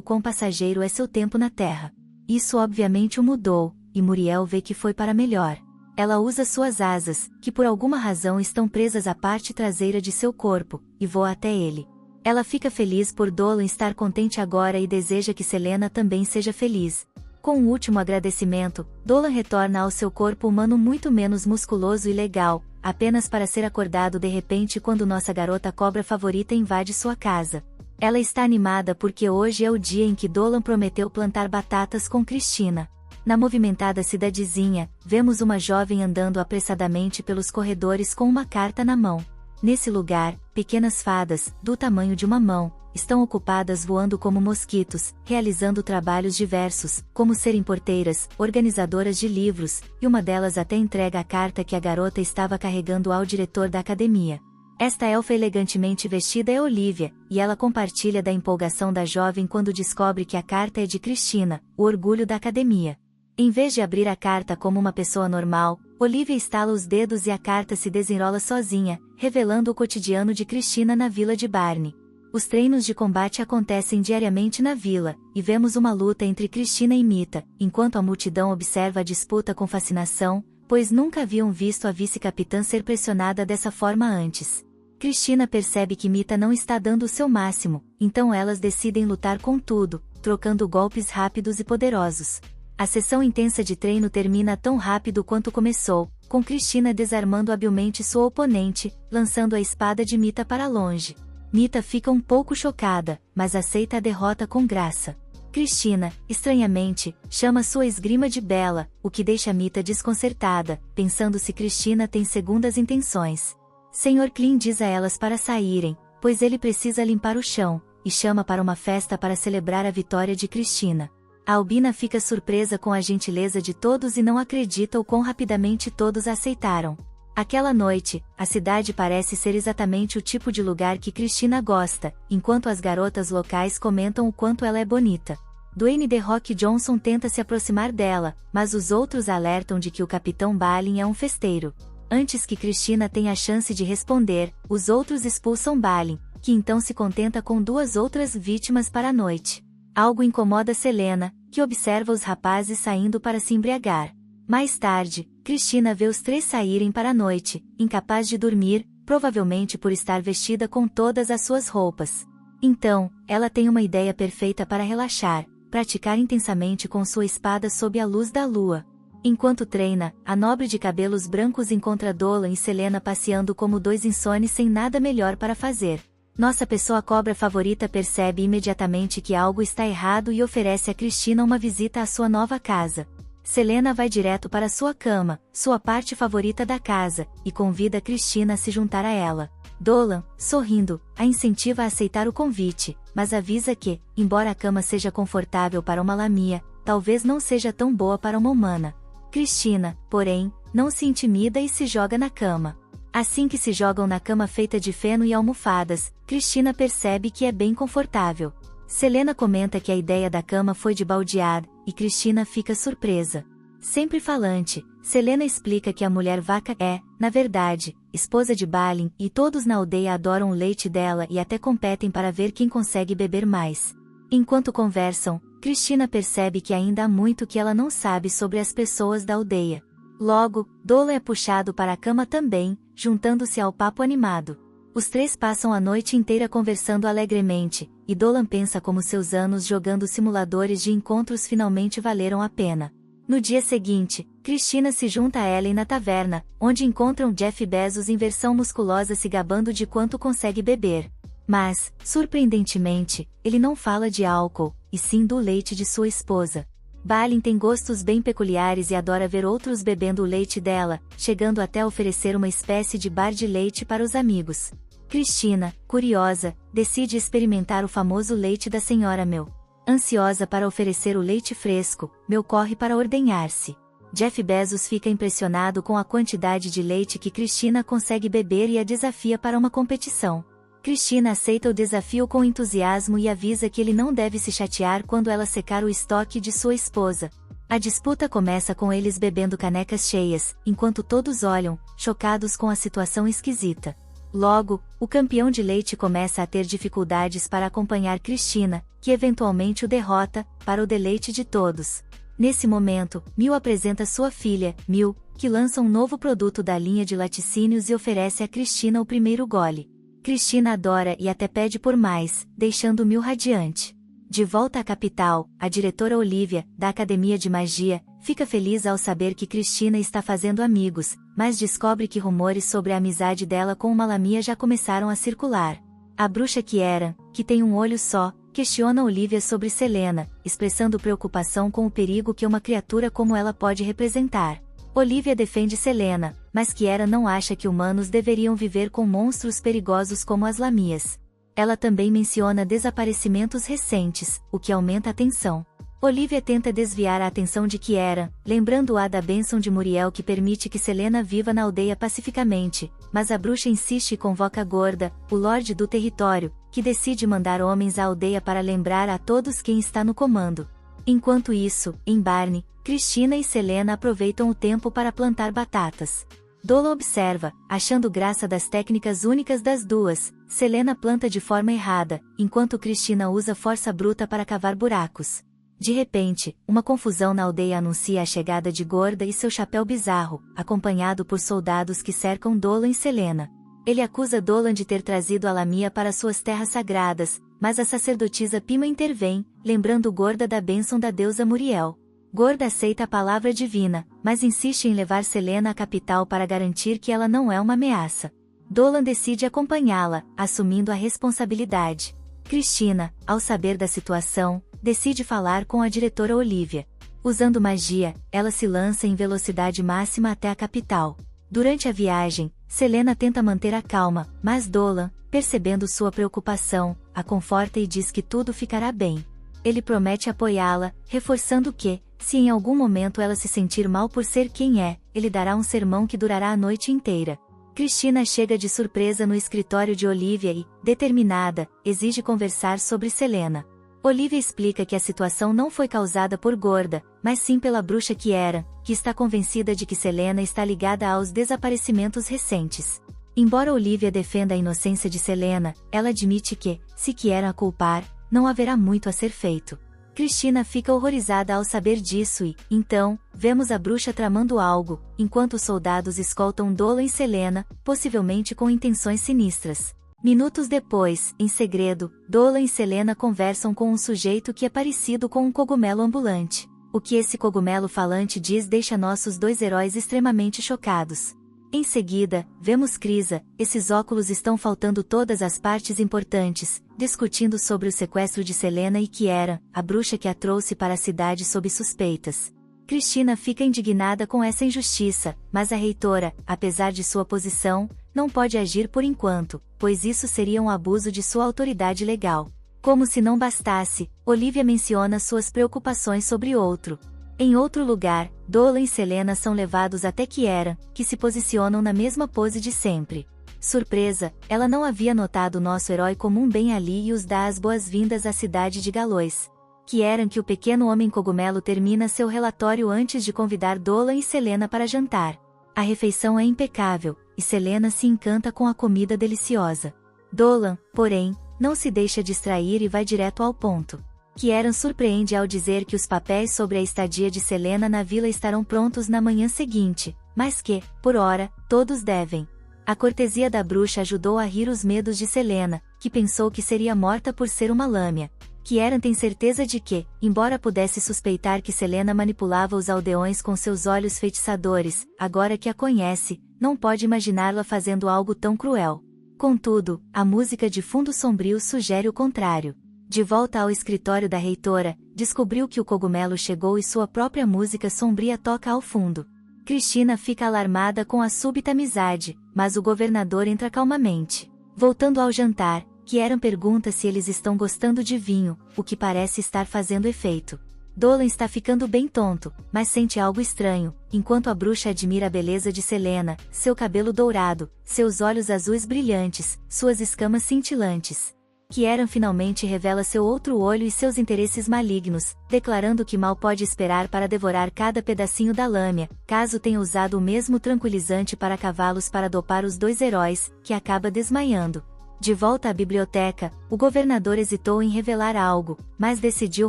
quão passageiro é seu tempo na Terra. Isso obviamente o mudou, e Muriel vê que foi para melhor. Ela usa suas asas, que por alguma razão estão presas à parte traseira de seu corpo, e voa até ele. Ela fica feliz por Dolan estar contente agora e deseja que Selena também seja feliz. Com um último agradecimento, Dolan retorna ao seu corpo humano muito menos musculoso e legal, apenas para ser acordado de repente quando nossa garota cobra favorita invade sua casa. Ela está animada porque hoje é o dia em que Dolan prometeu plantar batatas com Cristina. Na movimentada cidadezinha, vemos uma jovem andando apressadamente pelos corredores com uma carta na mão. Nesse lugar, pequenas fadas, do tamanho de uma mão, estão ocupadas voando como mosquitos, realizando trabalhos diversos, como serem porteiras, organizadoras de livros, e uma delas até entrega a carta que a garota estava carregando ao diretor da academia. Esta elfa elegantemente vestida é Olivia, e ela compartilha da empolgação da jovem quando descobre que a carta é de Cristina, o orgulho da academia. Em vez de abrir a carta como uma pessoa normal, Olivia estala os dedos e a carta se desenrola sozinha, revelando o cotidiano de Cristina na vila de Barney. Os treinos de combate acontecem diariamente na vila, e vemos uma luta entre Cristina e Mita, enquanto a multidão observa a disputa com fascinação, pois nunca haviam visto a vice-capitã ser pressionada dessa forma antes. Cristina percebe que Mita não está dando o seu máximo, então elas decidem lutar com tudo, trocando golpes rápidos e poderosos. A sessão intensa de treino termina tão rápido quanto começou, com Cristina desarmando habilmente sua oponente, lançando a espada de Mita para longe. Mita fica um pouco chocada, mas aceita a derrota com graça. Cristina, estranhamente, chama sua esgrima de bela, o que deixa Mita desconcertada, pensando se Cristina tem segundas intenções. Sr. Klein diz a elas para saírem, pois ele precisa limpar o chão, e chama para uma festa para celebrar a vitória de Cristina. A Albina fica surpresa com a gentileza de todos e não acredita o quão rapidamente todos a aceitaram. Aquela noite, a cidade parece ser exatamente o tipo de lugar que Cristina gosta, enquanto as garotas locais comentam o quanto ela é bonita. Dwayne The Rock Johnson tenta se aproximar dela, mas os outros alertam de que o Capitão Balin é um festeiro. Antes que Cristina tenha a chance de responder, os outros expulsam Balin, que então se contenta com 2 outras vítimas para a noite. Algo incomoda Selena, que observa os rapazes saindo para se embriagar. Mais tarde, Cristina vê os 3 saírem para a noite, incapaz de dormir, provavelmente por estar vestida com todas as suas roupas. Então, ela tem uma ideia perfeita para relaxar, praticar intensamente com sua espada sob a luz da lua. Enquanto treina, a nobre de cabelos brancos encontra Dolan e Selena passeando como 2 insones sem nada melhor para fazer. Nossa pessoa cobra favorita percebe imediatamente que algo está errado e oferece a Cristina uma visita à sua nova casa. Selena vai direto para sua cama, sua parte favorita da casa, e convida Cristina a se juntar a ela. Dolan, sorrindo, a incentiva a aceitar o convite, mas avisa que, embora a cama seja confortável para uma lamia, talvez não seja tão boa para uma humana. Cristina, porém, não se intimida e se joga na cama. Assim que se jogam na cama feita de feno e almofadas, Cristina percebe que é bem confortável. Selena comenta que a ideia da cama foi de Baldear, e Cristina fica surpresa. Sempre falante, Selena explica que a mulher vaca é, na verdade, esposa de Balin, e todos na aldeia adoram o leite dela e até competem para ver quem consegue beber mais. Enquanto conversam, Cristina percebe que ainda há muito que ela não sabe sobre as pessoas da aldeia. Logo, Dolan é puxado para a cama também, juntando-se ao papo animado. Os 3 passam a noite inteira conversando alegremente, e Dolan pensa como seus anos jogando simuladores de encontros finalmente valeram a pena. No dia seguinte, Cristina se junta a Ellen na taverna, onde encontram Jeff Bezos em versão musculosa se gabando de quanto consegue beber. Mas, surpreendentemente, ele não fala de álcool, e sim do leite de sua esposa. Balin tem gostos bem peculiares e adora ver outros bebendo o leite dela, chegando até a oferecer uma espécie de bar de leite para os amigos. Cristina, curiosa, decide experimentar o famoso leite da senhora Mel. Ansiosa para oferecer o leite fresco, Mel corre para ordenhar-se. Jeff Bezos fica impressionado com a quantidade de leite que Cristina consegue beber e a desafia para uma competição. Cristina aceita o desafio com entusiasmo e avisa que ele não deve se chatear quando ela secar o estoque de sua esposa. A disputa começa com eles bebendo canecas cheias, enquanto todos olham, chocados com a situação esquisita. Logo, o campeão de leite começa a ter dificuldades para acompanhar Cristina, que eventualmente o derrota, para o deleite de todos. Nesse momento, Mil apresenta sua filha, Mil, que lança um novo produto da linha de laticínios e oferece a Cristina o primeiro gole. Cristina adora e até pede por mais, deixando Mil radiante. De volta à capital, a diretora Olivia, da Academia de Magia, fica feliz ao saber que Cristina está fazendo amigos, mas descobre que rumores sobre a amizade dela com uma lamia já começaram a circular. A bruxa Kieran, que tem um olho só, questiona Olivia sobre Selena, expressando preocupação com o perigo que uma criatura como ela pode representar. Olivia defende Selena, mas Kieran não acha que humanos deveriam viver com monstros perigosos como as lamias. Ela também menciona desaparecimentos recentes, o que aumenta a tensão. Olivia tenta desviar a atenção de Kieran, lembrando-a da bênção de Muriel que permite que Selena viva na aldeia pacificamente, mas a bruxa insiste e convoca Gorda, o lorde do território, que decide mandar homens à aldeia para lembrar a todos quem está no comando. Enquanto isso, em Barney, Cristina e Selena aproveitam o tempo para plantar batatas. Dolan observa, achando graça das técnicas únicas das duas. Selena planta de forma errada, enquanto Cristina usa força bruta para cavar buracos. De repente, uma confusão na aldeia anuncia a chegada de Gorda e seu chapéu bizarro, acompanhado por soldados que cercam Dolan e Selena. Ele acusa Dolan de ter trazido a Lamia para suas terras sagradas, mas a sacerdotisa Pima intervém, lembrando Gorda da bênção da deusa Muriel. Gorda aceita a palavra divina, mas insiste em levar Selena à capital para garantir que ela não é uma ameaça. Dolan decide acompanhá-la, assumindo a responsabilidade. Cristina, ao saber da situação, decide falar com a diretora Olivia. Usando magia, ela se lança em velocidade máxima até a capital. Durante a viagem, Selena tenta manter a calma, mas Dolan, percebendo sua preocupação, a conforta e diz que tudo ficará bem. Ele promete apoiá-la, reforçando que, se em algum momento ela se sentir mal por ser quem é, ele dará um sermão que durará a noite inteira. Cristina chega de surpresa no escritório de Olivia e, determinada, exige conversar sobre Selena. Olivia explica que a situação não foi causada por Gorda, mas sim pela bruxa Kiera, que está convencida de que Selena está ligada aos desaparecimentos recentes. Embora Olivia defenda a inocência de Selena, ela admite que, se Kiera a culpar, não haverá muito a ser feito. Cristina fica horrorizada ao saber disso e, então, vemos a bruxa tramando algo, enquanto os soldados escoltam Dolan e Selena, possivelmente com intenções sinistras. Minutos depois, em segredo, Dolan e Selena conversam com um sujeito que é parecido com um cogumelo ambulante. O que esse cogumelo falante diz deixa nossos dois heróis extremamente chocados. Em seguida, vemos Krisa, esses óculos estão faltando todas as partes importantes, discutindo sobre o sequestro de Selena e Kiera, a bruxa que a trouxe para a cidade sob suspeitas. Cristina fica indignada com essa injustiça, mas a reitora, apesar de sua posição, não pode agir por enquanto, pois isso seria um abuso de sua autoridade legal. Como se não bastasse, Olivia menciona suas preocupações sobre outro. Em outro lugar, Dolan e Selena são levados até Kiera, que se posicionam na mesma pose de sempre. Surpresa, ela não havia notado nosso herói comum bem ali e os dá as boas-vindas à cidade de Galois. Kiera que o pequeno homem cogumelo termina seu relatório antes de convidar Dolan e Selena para jantar. A refeição é impecável, e Selena se encanta com a comida deliciosa. Dolan, porém, não se deixa distrair e vai direto ao ponto. Kiera surpreende ao dizer que os papéis sobre a estadia de Selena na vila estarão prontos na manhã seguinte, mas que, por ora, todos devem. A cortesia da bruxa ajudou a rir os medos de Selena, que pensou que seria morta por ser uma lâmia. Kiera tem certeza de que, embora pudesse suspeitar que Selena manipulava os aldeões com seus olhos feitiçadores, agora que a conhece, não pode imaginá-la fazendo algo tão cruel. Contudo, a música de fundo sombrio sugere o contrário. De volta ao escritório da reitora, descobriu que o cogumelo chegou e sua própria música sombria toca ao fundo. Cristina fica alarmada com a súbita amizade, mas o governador entra calmamente. Voltando ao jantar, Kiera pergunta se eles estão gostando de vinho, o que parece estar fazendo efeito. Dolan está ficando bem tonto, mas sente algo estranho, enquanto a bruxa admira a beleza de Selena, seu cabelo dourado, seus olhos azuis brilhantes, suas escamas cintilantes. Kiera finalmente revela seu outro olho e seus interesses malignos, declarando que mal pode esperar para devorar cada pedacinho da lâmina, caso tenha usado o mesmo tranquilizante para cavalos para dopar os dois heróis, que acaba desmaiando. De volta à biblioteca, o governador hesitou em revelar algo, mas decidiu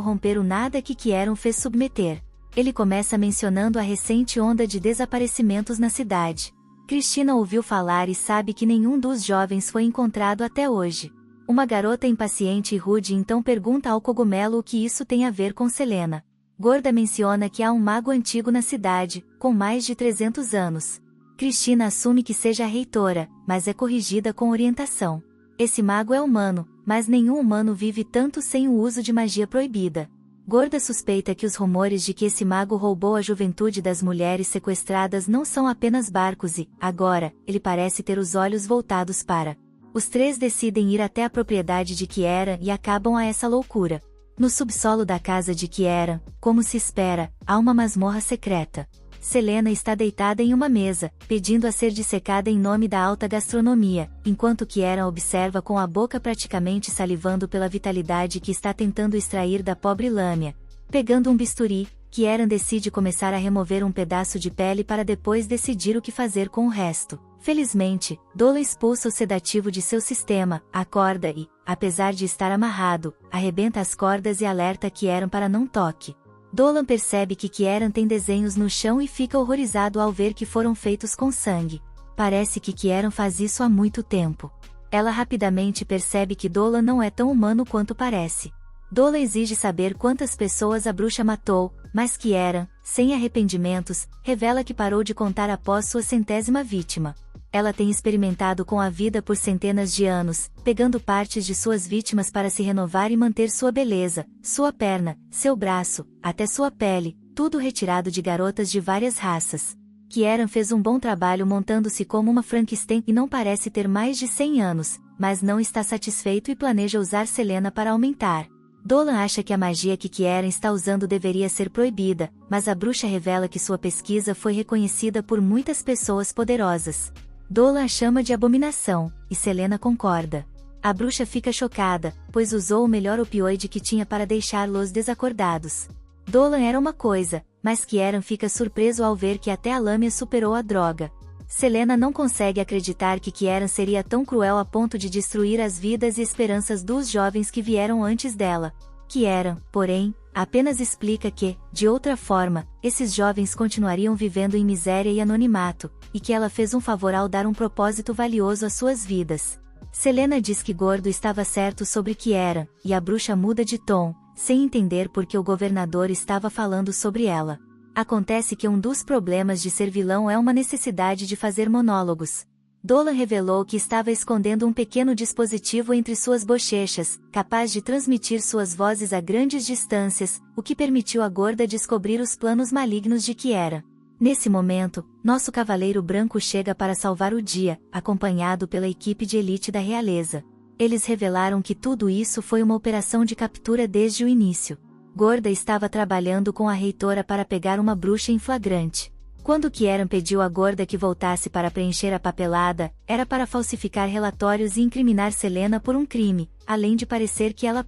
romper o nada que Kiera fez submeter. Ele começa mencionando a recente onda de desaparecimentos na cidade. Cristina ouviu falar e sabe que nenhum dos jovens foi encontrado até hoje. Uma garota impaciente e rude então pergunta ao cogumelo o que isso tem a ver com Selena. Gorda menciona que há um mago antigo na cidade, com mais de 300 anos. Cristina assume que seja a reitora, mas é corrigida com orientação. Esse mago é humano, mas nenhum humano vive tanto sem o uso de magia proibida. Gorda suspeita que os rumores de que esse mago roubou a juventude das mulheres sequestradas não são apenas barcos e, agora, ele parece ter os olhos voltados para... Os três decidem ir até a propriedade de Kiera e acabam a essa loucura. No subsolo da casa de Kiera, como se espera, há uma masmorra secreta. Selena está deitada em uma mesa, pedindo a ser dissecada em nome da alta gastronomia, enquanto Kiera observa com a boca praticamente salivando pela vitalidade que está tentando extrair da pobre lâmina. Pegando um bisturi, Kiera decide começar a remover um pedaço de pele para depois decidir o que fazer com o resto. Felizmente, Dolan expulsa o sedativo de seu sistema, acorda e, apesar de estar amarrado, arrebenta as cordas e alerta Kieran para não toque. Dolan percebe que Kieran tem desenhos no chão e fica horrorizado ao ver que foram feitos com sangue. Parece que Kieran faz isso há muito tempo. Ela rapidamente percebe que Dolan não é tão humano quanto parece. Dolan exige saber quantas pessoas a bruxa matou, mas Kieran, sem arrependimentos, revela que parou de contar após sua 100ª vítima. Ela tem experimentado com a vida por centenas de anos, pegando partes de suas vítimas para se renovar e manter sua beleza, sua perna, seu braço, até sua pele, tudo retirado de garotas de várias raças. Kieran fez um bom trabalho montando-se como uma Frankenstein e não parece ter mais de 100 anos, mas não está satisfeito e planeja usar Selena para aumentar. Dolan acha que a magia que Kieran está usando deveria ser proibida, mas a bruxa revela que sua pesquisa foi reconhecida por muitas pessoas poderosas. Dolan a chama de abominação, e Selena concorda. A bruxa fica chocada, pois usou o melhor opioide que tinha para deixá-los desacordados. Dolan era uma coisa, mas Kieran fica surpreso ao ver que até a lâmina superou a droga. Selena não consegue acreditar que Kieran seria tão cruel a ponto de destruir as vidas e esperanças dos jovens que vieram antes dela. Kieran, porém, apenas explica que, de outra forma, esses jovens continuariam vivendo em miséria e anonimato, e que ela fez um favor ao dar um propósito valioso às suas vidas. Selena diz que Gordo estava certo sobre Kieran, e a bruxa muda de tom, sem entender por que o governador estava falando sobre ela. Acontece que um dos problemas de ser vilão é uma necessidade de fazer monólogos. Dolan revelou que estava escondendo um pequeno dispositivo entre suas bochechas, capaz de transmitir suas vozes a grandes distâncias, o que permitiu a Gorda descobrir os planos malignos de Kieran. Nesse momento, nosso cavaleiro branco chega para salvar o dia, acompanhado pela equipe de elite da realeza. Eles revelaram que tudo isso foi uma operação de captura desde o início. Gorda estava trabalhando com a reitora para pegar uma bruxa em flagrante. Quando Kieran pediu a Gorda que voltasse para preencher a papelada, era para falsificar relatórios e incriminar Selena por um crime, além de parecer que ela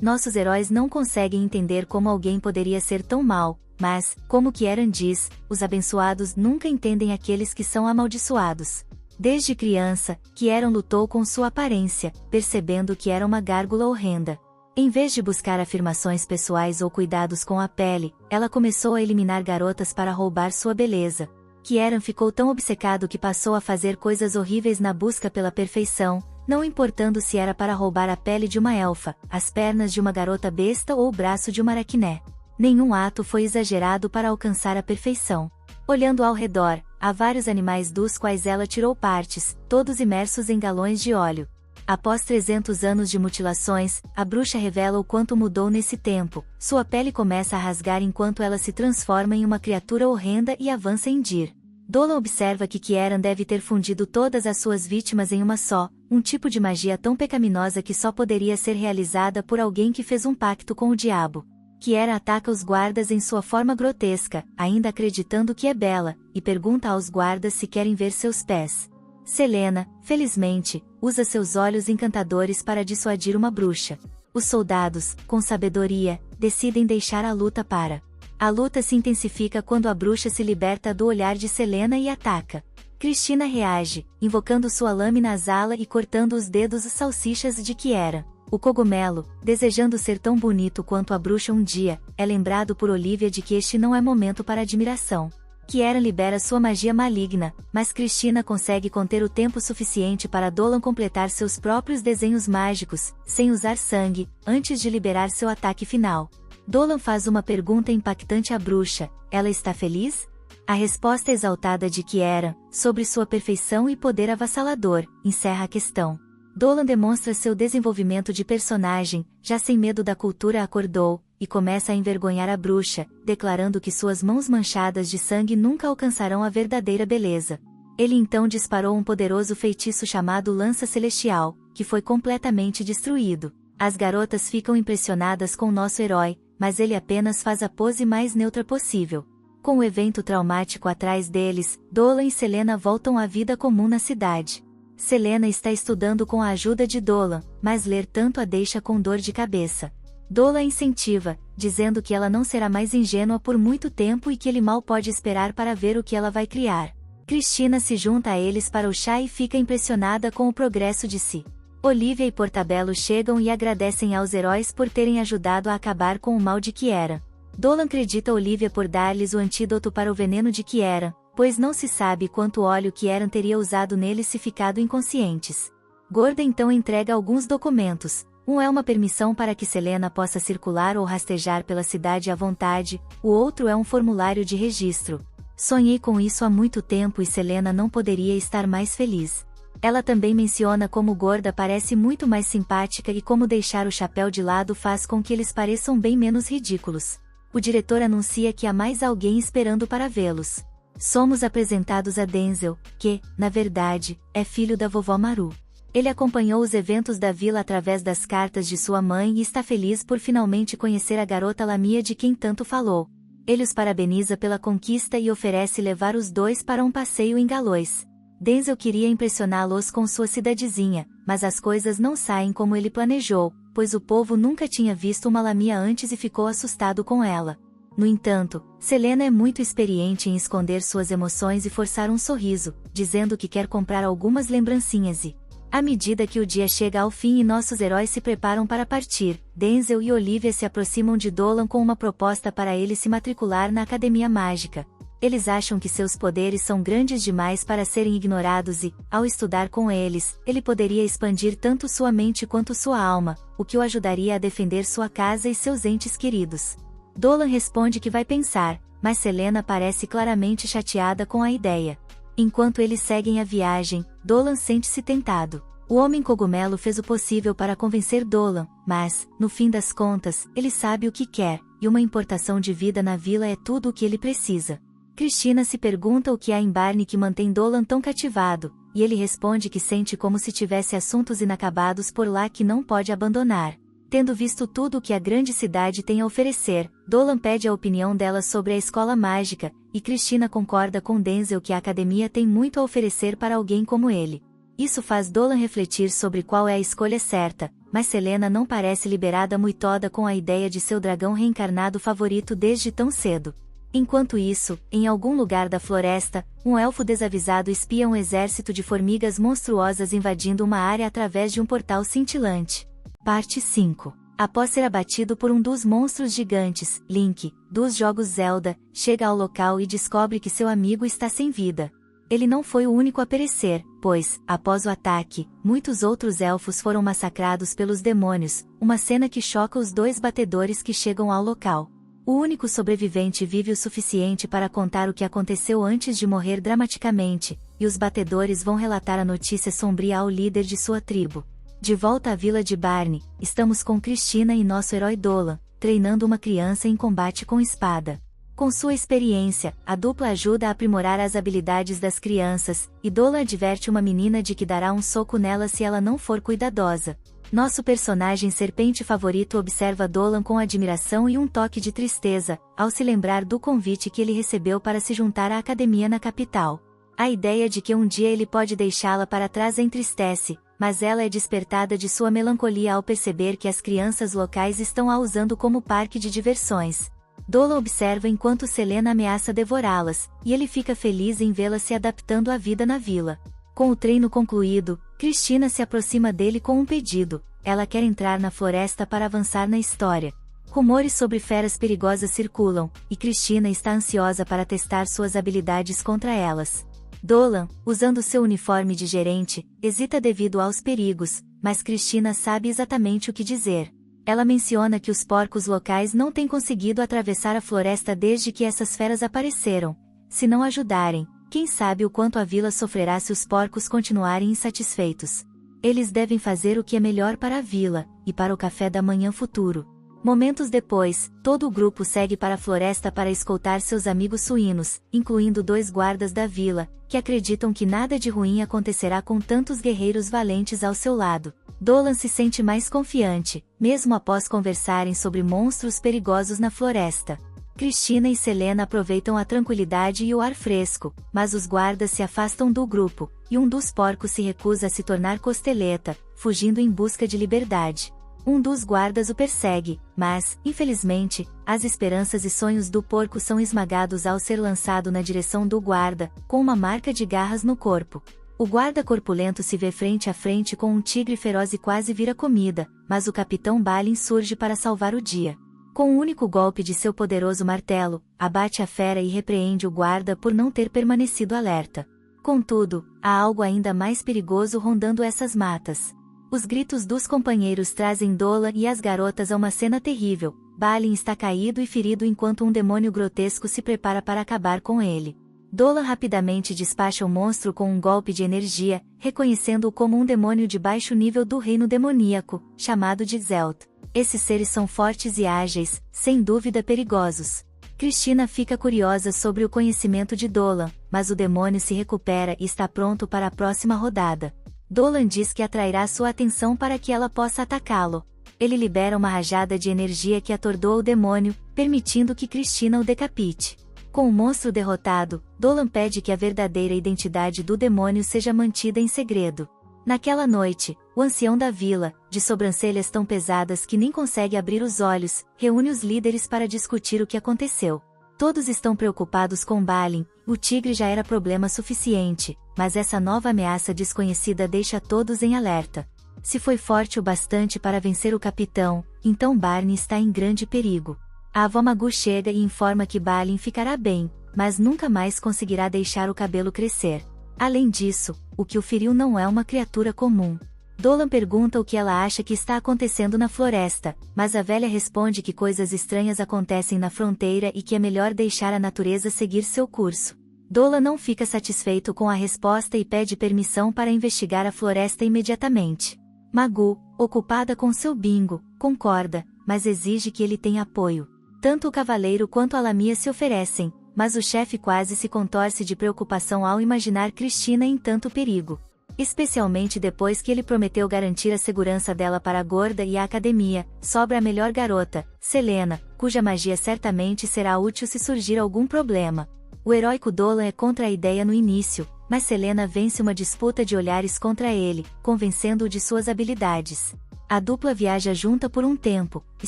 Nossos heróis não conseguem entender como alguém poderia ser tão mau, mas, como Kieran diz, os abençoados nunca entendem aqueles que são amaldiçoados. Desde criança, Kieran lutou com sua aparência, percebendo que era uma gárgula horrenda. Em vez de buscar afirmações pessoais ou cuidados com a pele, ela começou a eliminar garotas para roubar sua beleza. Kieran ficou tão obcecado que passou a fazer coisas horríveis na busca pela perfeição, não importando se era para roubar a pele de uma elfa, as pernas de uma garota besta ou o braço de uma aracné. Nenhum ato foi exagerado para alcançar a perfeição. Olhando ao redor, há vários animais dos quais ela tirou partes, todos imersos em galões de óleo. Após 300 anos de mutilações, a bruxa revela o quanto mudou nesse tempo. Sua pele começa a rasgar enquanto ela se transforma em uma criatura horrenda e avança em Dir. Dolan observa que Kieran deve ter fundido todas as suas vítimas em uma só, um tipo de magia tão pecaminosa que só poderia ser realizada por alguém que fez um pacto com o diabo. Kieran ataca os guardas em sua forma grotesca, ainda acreditando que é bela, e pergunta aos guardas se querem ver seus pés. Selena, felizmente, usa seus olhos encantadores para dissuadir uma bruxa. Os soldados, com sabedoria, decidem deixar a luta para. A luta se intensifica quando a bruxa se liberta do olhar de Selena e ataca. Cristina reage, invocando sua lâmina asala e cortando os dedos salsichas de Kieran. O cogumelo, desejando ser tão bonito quanto a bruxa um dia, é lembrado por Olivia de que este não é momento para admiração. Kieran libera sua magia maligna, mas Cristina consegue conter o tempo suficiente para Dolan completar seus próprios desenhos mágicos, sem usar sangue, antes de liberar seu ataque final. Dolan faz uma pergunta impactante à bruxa: ela está feliz? A resposta exaltada de Kieran, sobre sua perfeição e poder avassalador, encerra a questão. Dolan demonstra seu desenvolvimento de personagem, já sem medo da cultura acordou, e começa a envergonhar a bruxa, declarando que suas mãos manchadas de sangue nunca alcançarão a verdadeira beleza. Ele então disparou um poderoso feitiço chamado Lança Celestial, que foi completamente destruído. As garotas ficam impressionadas com nosso herói, mas ele apenas faz a pose mais neutra possível. Com o evento traumático atrás deles, Dolan e Selena voltam à vida comum na cidade. Selena está estudando com a ajuda de Dolan, mas ler tanto a deixa com dor de cabeça. Dolan incentiva, dizendo que ela não será mais ingênua por muito tempo e que ele mal pode esperar para ver o que ela vai criar. Cristina se junta a eles para o chá e fica impressionada com o progresso de Si. Olivia e Portabello chegam e agradecem aos heróis por terem ajudado a acabar com o mal de Kieran. Dolan acredita Olivia por dar-lhes o antídoto para o veneno de Kieran, pois não se sabe quanto óleo Kieran teria usado neles se ficado inconscientes. Gorda então entrega alguns documentos. Um é uma permissão para que Selena possa circular ou rastejar pela cidade à vontade, o outro é um formulário de registro. Sonhei com isso há muito tempo e Selena não poderia estar mais feliz. Ela também menciona como Gorda parece muito mais simpática e como deixar o chapéu de lado faz com que eles pareçam bem menos ridículos. O diretor anuncia que há mais alguém esperando para vê-los. Somos apresentados a Denzel, que, na verdade, é filho da vovó Maru. Ele acompanhou os eventos da vila através das cartas de sua mãe e está feliz por finalmente conhecer a garota Lamia de quem tanto falou. Ele os parabeniza pela conquista e oferece levar os dois para um passeio em Galois. Denzel queria impressioná-los com sua cidadezinha, mas as coisas não saem como ele planejou, pois o povo nunca tinha visto uma Lamia antes e ficou assustado com ela. No entanto, Selena é muito experiente em esconder suas emoções e forçar um sorriso, dizendo que quer comprar algumas lembrancinhas e, à medida que o dia chega ao fim e nossos heróis se preparam para partir, Denzel e Olivia se aproximam de Dolan com uma proposta para ele se matricular na Academia Mágica. Eles acham que seus poderes são grandes demais para serem ignorados e, ao estudar com eles, ele poderia expandir tanto sua mente quanto sua alma, o que o ajudaria a defender sua casa e seus entes queridos. Dolan responde que vai pensar, mas Selena parece claramente chateada com a ideia. Enquanto eles seguem a viagem, Dolan sente-se tentado. O Homem Cogumelo fez o possível para convencer Dolan, mas, no fim das contas, ele sabe o que quer, e uma importação de vida na vila é tudo o que ele precisa. Cristina se pergunta o que há em Barney que mantém Dolan tão cativado, e ele responde que sente como se tivesse assuntos inacabados por lá que não pode abandonar. Tendo visto tudo o que a grande cidade tem a oferecer, Dolan pede a opinião dela sobre a escola mágica, e Cristina concorda com Denzel que a academia tem muito a oferecer para alguém como ele. Isso faz Dolan refletir sobre qual é a escolha certa, mas Selena não parece liberada muito toda com a ideia de seu dragão reencarnado favorito desde tão cedo. Enquanto isso, em algum lugar da floresta, um elfo desavisado espia um exército de formigas monstruosas invadindo uma área através de um portal cintilante. Parte 5. Após ser abatido por um dos monstros gigantes, Link, dos jogos Zelda, chega ao local e descobre que seu amigo está sem vida. Ele não foi o único a perecer, pois, após o ataque, muitos outros elfos foram massacrados pelos demônios, uma cena que choca os dois batedores que chegam ao local. O único sobrevivente vive o suficiente para contar o que aconteceu antes de morrer dramaticamente, e os batedores vão relatar a notícia sombria ao líder de sua tribo. De volta à vila de Barney, estamos com Cristina e nosso herói Dolan, treinando uma criança em combate com espada. Com sua experiência, a dupla ajuda a aprimorar as habilidades das crianças, e Dolan adverte uma menina de que dará um soco nela se ela não for cuidadosa. Nosso personagem serpente favorito observa Dolan com admiração e um toque de tristeza, ao se lembrar do convite que ele recebeu para se juntar à academia na capital. A ideia de que um dia ele pode deixá-la para trás a entristece, mas ela é despertada de sua melancolia ao perceber que as crianças locais estão a usando como parque de diversões. Dolan observa enquanto Selena ameaça devorá-las, e ele fica feliz em vê-la se adaptando à vida na vila. Com o treino concluído, Cristina se aproxima dele com um pedido. Ela quer entrar na floresta para avançar na história. Rumores sobre feras perigosas circulam, e Cristina está ansiosa para testar suas habilidades contra elas. Dolan, usando seu uniforme de gerente, hesita devido aos perigos, mas Cristina sabe exatamente o que dizer. Ela menciona que os porcos locais não têm conseguido atravessar a floresta desde que essas feras apareceram. Se não ajudarem, quem sabe o quanto a vila sofrerá se os porcos continuarem insatisfeitos. Eles devem fazer o que é melhor para a vila, e para o café da manhã futuro. Momentos depois, todo o grupo segue para a floresta para escoltar seus amigos suínos, incluindo 2 guardas da vila, que acreditam que nada de ruim acontecerá com tantos guerreiros valentes ao seu lado. Dolan se sente mais confiante, mesmo após conversarem sobre monstros perigosos na floresta. Cristina e Selena aproveitam a tranquilidade e o ar fresco, mas os guardas se afastam do grupo, e um dos porcos se recusa a se tornar costeleta, fugindo em busca de liberdade. Um dos guardas o persegue, mas, infelizmente, as esperanças e sonhos do porco são esmagados ao ser lançado na direção do guarda, com uma marca de garras no corpo. O guarda corpulento se vê frente a frente com um tigre feroz e quase vira comida, mas o capitão Balin surge para salvar o dia. Com um único golpe de seu poderoso martelo, abate a fera e repreende o guarda por não ter permanecido alerta. Contudo, há algo ainda mais perigoso rondando essas matas. Os gritos dos companheiros trazem Dolan e as garotas a uma cena terrível. Balin está caído e ferido enquanto um demônio grotesco se prepara para acabar com ele. Dolan rapidamente despacha o monstro com um golpe de energia, reconhecendo-o como um demônio de baixo nível do reino demoníaco, chamado de Zelt. Esses seres são fortes e ágeis, sem dúvida perigosos. Cristina fica curiosa sobre o conhecimento de Dolan, mas o demônio se recupera e está pronto para a próxima rodada. Dolan diz que atrairá sua atenção para que ela possa atacá-lo. Ele libera uma rajada de energia que atordoa o demônio, permitindo que Cristina o decapite. Com o monstro derrotado, Dolan pede que a verdadeira identidade do demônio seja mantida em segredo. Naquela noite, o ancião da vila, de sobrancelhas tão pesadas que nem consegue abrir os olhos, reúne os líderes para discutir o que aconteceu. Todos estão preocupados com Balin. O tigre já era problema suficiente, mas essa nova ameaça desconhecida deixa todos em alerta. Se foi forte o bastante para vencer o capitão, então Barney está em grande perigo. A avó Magoo chega e informa que Balin ficará bem, mas nunca mais conseguirá deixar o cabelo crescer. Além disso, o que o feriu não é uma criatura comum. Dolan pergunta o que ela acha que está acontecendo na floresta, mas a velha responde que coisas estranhas acontecem na fronteira e que é melhor deixar a natureza seguir seu curso. Dolan não fica satisfeito com a resposta e pede permissão para investigar a floresta imediatamente. Magoo, ocupada com seu bingo, concorda, mas exige que ele tenha apoio. Tanto o cavaleiro quanto a Lamia se oferecem, mas o chefe quase se contorce de preocupação ao imaginar Cristina em tanto perigo. Especialmente depois que ele prometeu garantir a segurança dela para a Gorda e a academia, sobra a melhor garota, Selena, cuja magia certamente será útil se surgir algum problema. O heróico Dolan é contra a ideia no início, mas Selena vence uma disputa de olhares contra ele, convencendo-o de suas habilidades. A dupla viaja junta por um tempo, e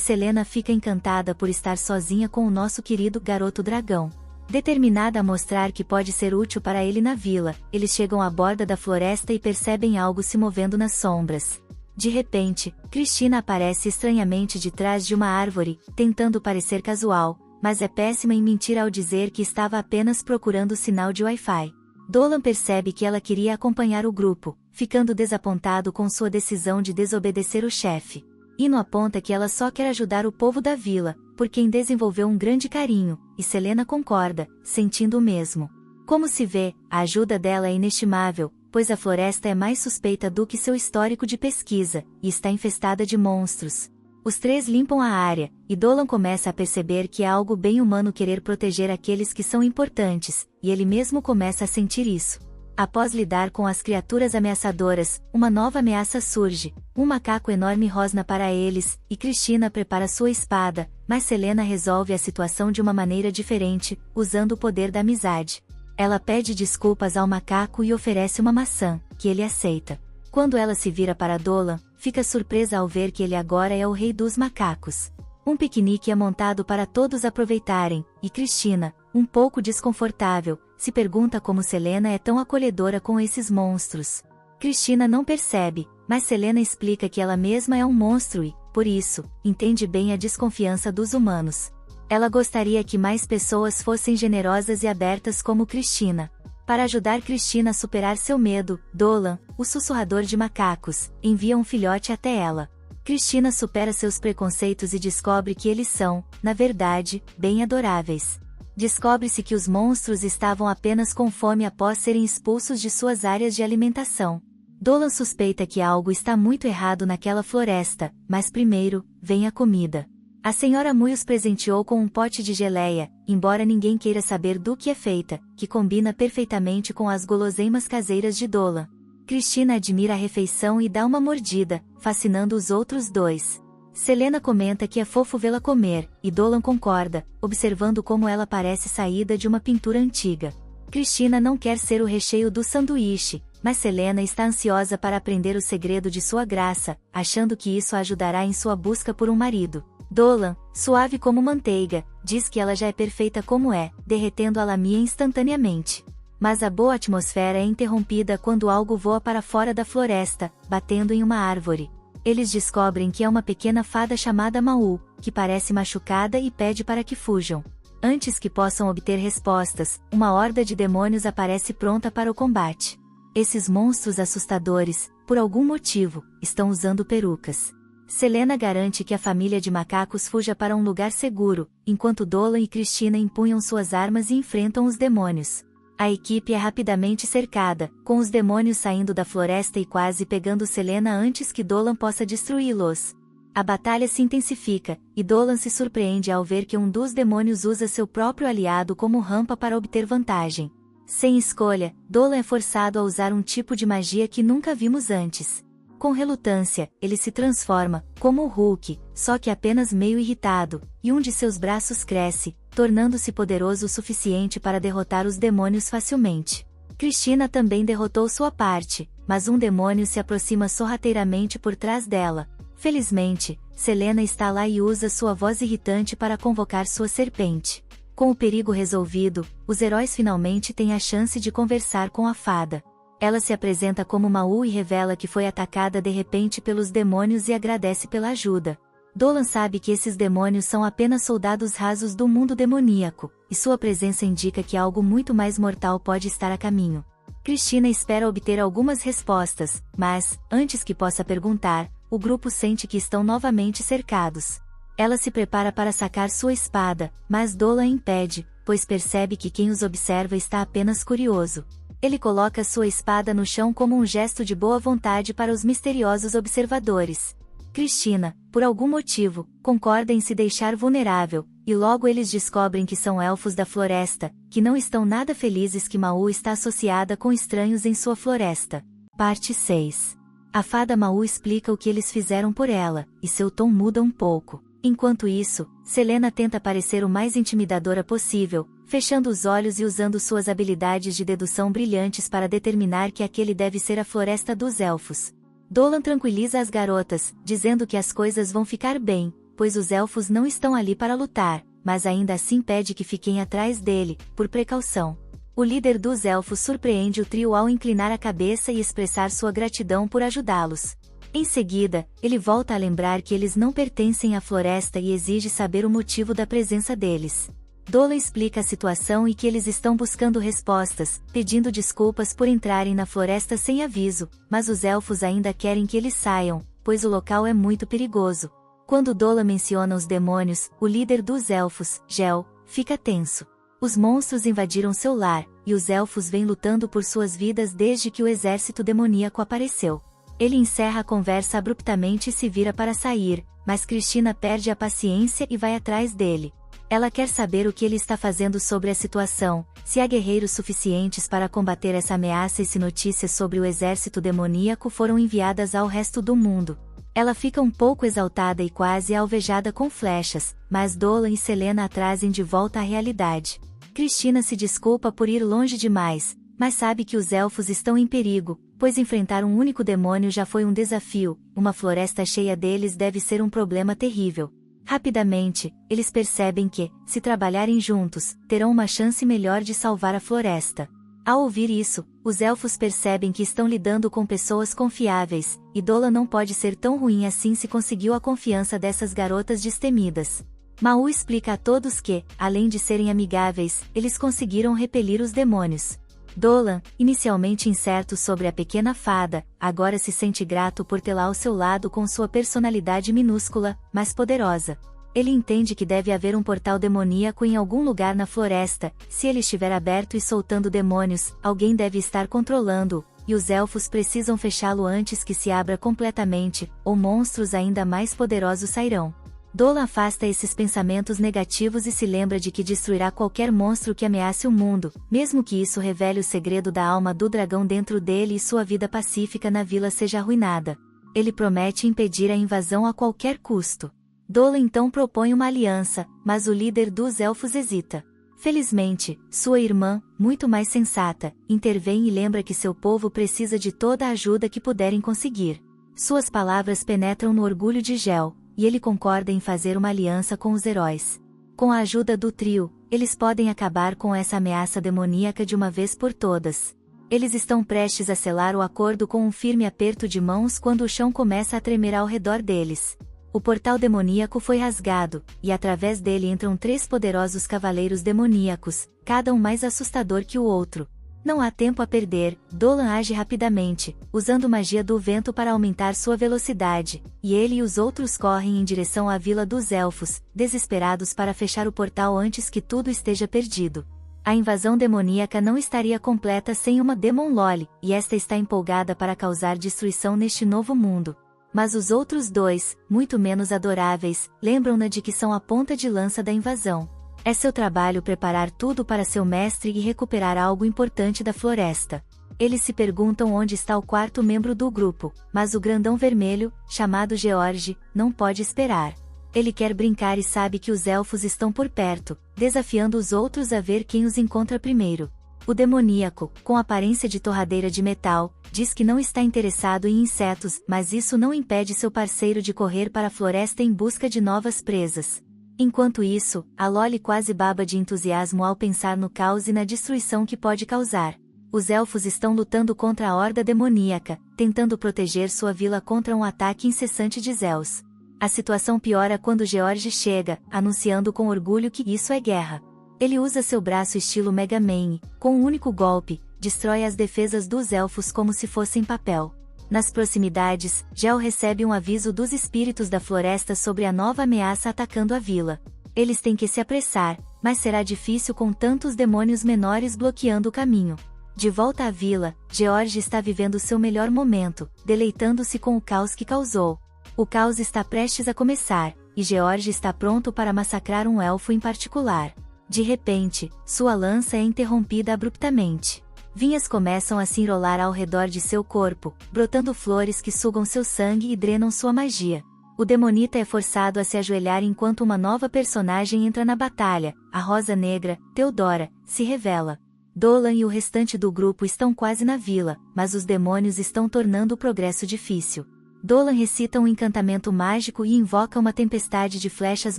Selena fica encantada por estar sozinha com o nosso querido garoto dragão. Determinada a mostrar que pode ser útil para ele na vila, eles chegam à borda da floresta e percebem algo se movendo nas sombras. De repente, Cristina aparece estranhamente de trás de uma árvore, tentando parecer casual, mas é péssima em mentir ao dizer que estava apenas procurando sinal de Wi-Fi. Dolan percebe que ela queria acompanhar o grupo, ficando desapontado com sua decisão de desobedecer o chefe. Ino aponta que ela só quer ajudar o povo da vila, por quem desenvolveu um grande carinho, e Selena concorda, sentindo o mesmo. Como se vê, a ajuda dela é inestimável, pois a floresta é mais suspeita do que seu histórico de pesquisa, e está infestada de monstros. Os três limpam a área, e Dolan começa a perceber que é algo bem humano querer proteger aqueles que são importantes, e ele mesmo começa a sentir isso. Após lidar com as criaturas ameaçadoras, uma nova ameaça surge. Um macaco enorme rosna para eles, e Cristina prepara sua espada, mas Selena resolve a situação de uma maneira diferente, usando o poder da amizade. Ela pede desculpas ao macaco e oferece uma maçã, que ele aceita. Quando ela se vira para Dolan, fica surpresa ao ver que ele agora é o rei dos macacos. Um piquenique é montado para todos aproveitarem, e Cristina, um pouco desconfortável, se pergunta como Selena é tão acolhedora com esses monstros. Cristina não percebe, mas Selena explica que ela mesma é um monstro e, por isso, entende bem a desconfiança dos humanos. Ela gostaria que mais pessoas fossem generosas e abertas como Cristina. Para ajudar Cristina a superar seu medo, Dolan, o sussurrador de macacos, envia um filhote até ela. Cristina supera seus preconceitos e descobre que eles são, na verdade, bem adoráveis. Descobre-se que os monstros estavam apenas com fome após serem expulsos de suas áreas de alimentação. Dolan suspeita que algo está muito errado naquela floresta, mas primeiro, vem a comida. A senhora Mui os presenteou com um pote de geleia, embora ninguém queira saber do que é feita, que combina perfeitamente com as guloseimas caseiras de Dolan. Cristina admira a refeição e dá uma mordida, fascinando os outros dois. Selena comenta que é fofo vê-la comer, e Dolan concorda, observando como ela parece saída de uma pintura antiga. Cristina não quer ser o recheio do sanduíche, mas Selena está ansiosa para aprender o segredo de sua graça, achando que isso a ajudará em sua busca por um marido. Dolan, suave como manteiga, diz que ela já é perfeita como é, derretendo a Lamia instantaneamente. Mas a boa atmosfera é interrompida quando algo voa para fora da floresta, batendo em uma árvore. Eles descobrem que é uma pequena fada chamada Mau, que parece machucada e pede para que fujam. Antes que possam obter respostas, uma horda de demônios aparece pronta para o combate. Esses monstros assustadores, por algum motivo, estão usando perucas. Selena garante que a família de macacos fuja para um lugar seguro, enquanto Dolan e Cristina empunham suas armas e enfrentam os demônios. A equipe é rapidamente cercada, com os demônios saindo da floresta e quase pegando Selena antes que Dolan possa destruí-los. A batalha se intensifica, e Dolan se surpreende ao ver que um dos demônios usa seu próprio aliado como rampa para obter vantagem. Sem escolha, Dolan é forçado a usar um tipo de magia que nunca vimos antes. Com relutância, ele se transforma, como o Hulk, só que apenas meio irritado, e um de seus braços cresce, tornando-se poderoso o suficiente para derrotar os demônios facilmente. Cristina também derrotou sua parte, mas um demônio se aproxima sorrateiramente por trás dela. Felizmente, Selena está lá e usa sua voz irritante para convocar sua serpente. Com o perigo resolvido, os heróis finalmente têm a chance de conversar com a fada. Ela se apresenta como Mau e revela que foi atacada de repente pelos demônios e agradece pela ajuda. Dolan sabe que esses demônios são apenas soldados rasos do mundo demoníaco, e sua presença indica que algo muito mais mortal pode estar a caminho. Cristina espera obter algumas respostas, mas, antes que possa perguntar, o grupo sente que estão novamente cercados. Ela se prepara para sacar sua espada, mas Dolan a impede, pois percebe que quem os observa está apenas curioso. Ele coloca sua espada no chão como um gesto de boa vontade para os misteriosos observadores. Cristina, por algum motivo, concorda em se deixar vulnerável, e logo eles descobrem que são elfos da floresta, que não estão nada felizes que Mau está associada com estranhos em sua floresta. Parte 6. A fada Mau explica o que eles fizeram por ela, e seu tom muda um pouco. Enquanto isso, Selena tenta parecer o mais intimidadora possível, fechando os olhos e usando suas habilidades de dedução brilhantes para determinar que aquele deve ser a floresta dos elfos. Dolan tranquiliza as garotas, dizendo que as coisas vão ficar bem, pois os elfos não estão ali para lutar, mas ainda assim pede que fiquem atrás dele, por precaução. O líder dos elfos surpreende o trio ao inclinar a cabeça e expressar sua gratidão por ajudá-los. Em seguida, ele volta a lembrar que eles não pertencem à floresta e exige saber o motivo da presença deles. Dolan explica a situação e que eles estão buscando respostas, pedindo desculpas por entrarem na floresta sem aviso, mas os elfos ainda querem que eles saiam, pois o local é muito perigoso. Quando Dolan menciona os demônios, o líder dos elfos, Gel, fica tenso. Os monstros invadiram seu lar, e os elfos vêm lutando por suas vidas desde que o exército demoníaco apareceu. Ele encerra a conversa abruptamente e se vira para sair, mas Cristina perde a paciência e vai atrás dele. Ela quer saber o que ele está fazendo sobre a situação, se há guerreiros suficientes para combater essa ameaça e se notícias sobre o exército demoníaco foram enviadas ao resto do mundo. Ela fica um pouco exaltada e quase alvejada com flechas, mas Dolan e Selena a trazem de volta à realidade. Cristina se desculpa por ir longe demais, mas sabe que os elfos estão em perigo, pois enfrentar um único demônio já foi um desafio, uma floresta cheia deles deve ser um problema terrível. Rapidamente, eles percebem que, se trabalharem juntos, terão uma chance melhor de salvar a floresta. Ao ouvir isso, os elfos percebem que estão lidando com pessoas confiáveis, e Dolan não pode ser tão ruim assim se conseguiu a confiança dessas garotas destemidas. Mau explica a todos que, além de serem amigáveis, eles conseguiram repelir os demônios. Dolan, inicialmente incerto sobre a pequena fada, agora se sente grato por tê-la ao seu lado com sua personalidade minúscula, mas poderosa. Ele entende que deve haver um portal demoníaco em algum lugar na floresta, se ele estiver aberto e soltando demônios, alguém deve estar controlando-o, e os elfos precisam fechá-lo antes que se abra completamente, ou monstros ainda mais poderosos sairão. Dolan afasta esses pensamentos negativos e se lembra de que destruirá qualquer monstro que ameace o mundo, mesmo que isso revele o segredo da alma do dragão dentro dele e sua vida pacífica na vila seja arruinada. Ele promete impedir a invasão a qualquer custo. Dolan então propõe uma aliança, mas o líder dos elfos hesita. Felizmente, sua irmã, muito mais sensata, intervém e lembra que seu povo precisa de toda a ajuda que puderem conseguir. Suas palavras penetram no orgulho de Gel, e ele concorda em fazer uma aliança com os heróis. Com a ajuda do trio, eles podem acabar com essa ameaça demoníaca de uma vez por todas. Eles estão prestes a selar o acordo com um firme aperto de mãos quando o chão começa a tremer ao redor deles. O portal demoníaco foi rasgado, e através dele entram 3 poderosos cavaleiros demoníacos, cada um mais assustador que o outro. Não há tempo a perder, Dolan age rapidamente, usando magia do vento para aumentar sua velocidade, e ele e os outros correm em direção à Vila dos Elfos, desesperados para fechar o portal antes que tudo esteja perdido. A invasão demoníaca não estaria completa sem uma Demon Loli, e esta está empolgada para causar destruição neste novo mundo. Mas os outros 2, muito menos adoráveis, lembram-na de que são a ponta de lança da invasão. É seu trabalho preparar tudo para seu mestre e recuperar algo importante da floresta. Eles se perguntam onde está o 4º membro do grupo, mas o grandão vermelho, chamado George, não pode esperar. Ele quer brincar e sabe que os elfos estão por perto, desafiando os outros a ver quem os encontra primeiro. O demoníaco, com aparência de torradeira de metal, diz que não está interessado em insetos, mas isso não impede seu parceiro de correr para a floresta em busca de novas presas. Enquanto isso, a Loli quase baba de entusiasmo ao pensar no caos e na destruição que pode causar. Os elfos estão lutando contra a horda demoníaca, tentando proteger sua vila contra um ataque incessante de Zeus. A situação piora quando George chega, anunciando com orgulho que isso é guerra. Ele usa seu braço estilo Mega Man, com um único golpe, destrói as defesas dos elfos como se fossem papel. Nas proximidades, Gel recebe um aviso dos espíritos da floresta sobre a nova ameaça atacando a vila. Eles têm que se apressar, mas será difícil com tantos demônios menores bloqueando o caminho. De volta à vila, George está vivendo seu melhor momento, deleitando-se com o caos que causou. O caos está prestes a começar, e George está pronto para massacrar um elfo em particular. De repente, sua lança é interrompida abruptamente. Vinhas começam a se enrolar ao redor de seu corpo, brotando flores que sugam seu sangue e drenam sua magia. O demonita é forçado a se ajoelhar enquanto uma nova personagem entra na batalha, a Rosa Negra, Theodora, se revela. Dolan e o restante do grupo estão quase na vila, mas os demônios estão tornando o progresso difícil. Dolan recita um encantamento mágico e invoca uma tempestade de flechas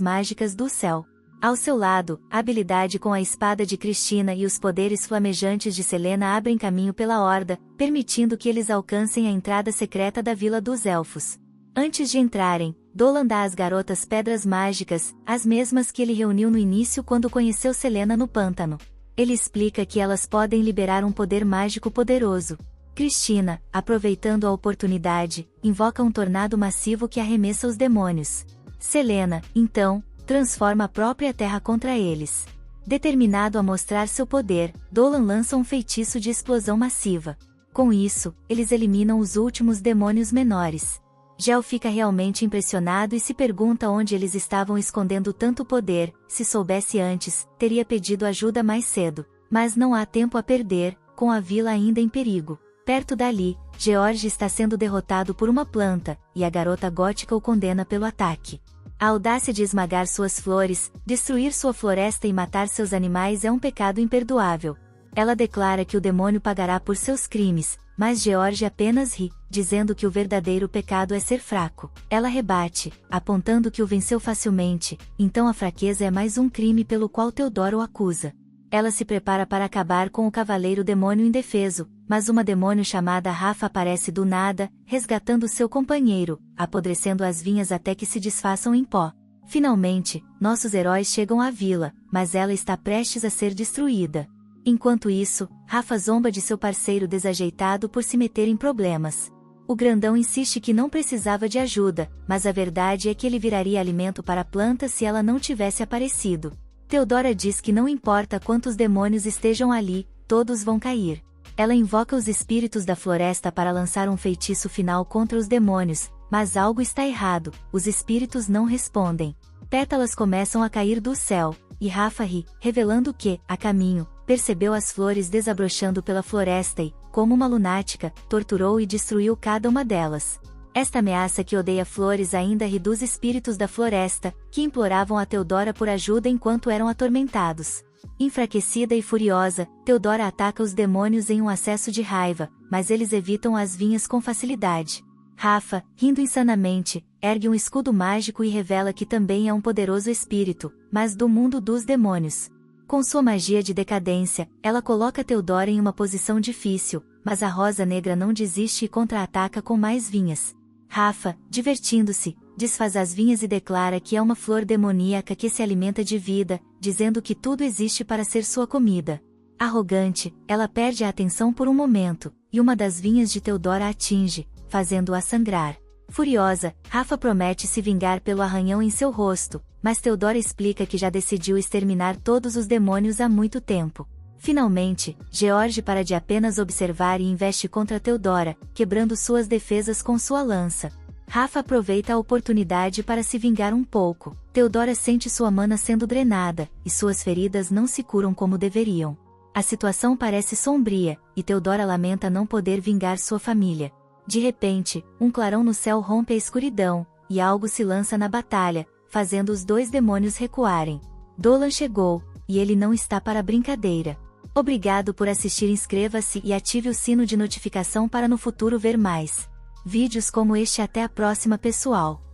mágicas do céu. Ao seu lado, a habilidade com a espada de Cristina e os poderes flamejantes de Selena abrem caminho pela horda, permitindo que eles alcancem a entrada secreta da Vila dos Elfos. Antes de entrarem, Dolan dá às garotas pedras mágicas, as mesmas que ele reuniu no início quando conheceu Selena no pântano. Ele explica que elas podem liberar um poder mágico poderoso. Cristina, aproveitando a oportunidade, invoca um tornado massivo que arremessa os demônios. Selena, então, transforma a própria terra contra eles. Determinado a mostrar seu poder, Dolan lança um feitiço de explosão massiva. Com isso, eles eliminam os últimos demônios menores. Gel fica realmente impressionado e se pergunta onde eles estavam escondendo tanto poder. Se soubesse antes, teria pedido ajuda mais cedo. Mas não há tempo a perder, com a vila ainda em perigo. Perto dali, George está sendo derrotado por uma planta, e a garota gótica o condena pelo ataque. A audácia de esmagar suas flores, destruir sua floresta e matar seus animais é um pecado imperdoável. Ela declara que o demônio pagará por seus crimes, mas George apenas ri, dizendo que o verdadeiro pecado é ser fraco. Ela rebate, apontando que o venceu facilmente, então a fraqueza é mais um crime pelo qual Theodora o acusa. Ela se prepara para acabar com o cavaleiro demônio indefeso, mas uma demônio chamada Rafa aparece do nada, resgatando seu companheiro, apodrecendo as vinhas até que se desfaçam em pó. Finalmente, nossos heróis chegam à vila, mas ela está prestes a ser destruída. Enquanto isso, Rafa zomba de seu parceiro desajeitado por se meter em problemas. O grandão insiste que não precisava de ajuda, mas a verdade é que ele viraria alimento para a planta se ela não tivesse aparecido. Theodora diz que não importa quantos demônios estejam ali, todos vão cair. Ela invoca os espíritos da floresta para lançar um feitiço final contra os demônios, mas algo está errado, os espíritos não respondem. Pétalas começam a cair do céu, e Rafa ri, revelando que, a caminho, percebeu as flores desabrochando pela floresta e, como uma lunática, torturou e destruiu cada uma delas. Esta ameaça que odeia flores ainda ri dos espíritos da floresta, que imploravam a Theodora por ajuda enquanto eram atormentados. Enfraquecida e furiosa, Theodora ataca os demônios em um acesso de raiva, mas eles evitam as vinhas com facilidade. Rafa, rindo insanamente, ergue um escudo mágico e revela que também é um poderoso espírito, mas do mundo dos demônios. Com sua magia de decadência, ela coloca Theodora em uma posição difícil, mas a Rosa Negra não desiste e contra-ataca com mais vinhas. Rafa, divertindo-se, desfaz as vinhas e declara que é uma flor demoníaca que se alimenta de vida, dizendo que tudo existe para ser sua comida. Arrogante, ela perde a atenção por um momento, e uma das vinhas de Theodora a atinge, fazendo-a sangrar. Furiosa, Rafa promete se vingar pelo arranhão em seu rosto, mas Theodora explica que já decidiu exterminar todos os demônios há muito tempo. Finalmente, George para de apenas observar e investe contra Theodora, quebrando suas defesas com sua lança. Rafa aproveita a oportunidade para se vingar um pouco. Theodora sente sua mana sendo drenada, e suas feridas não se curam como deveriam. A situação parece sombria, e Theodora lamenta não poder vingar sua família. De repente, um clarão no céu rompe a escuridão, e algo se lança na batalha, fazendo os dois demônios recuarem. Dolan chegou, e ele não está para brincadeira. Obrigado por assistir, inscreva-se e ative o sino de notificação para no futuro ver mais vídeos como este. Até a próxima, pessoal!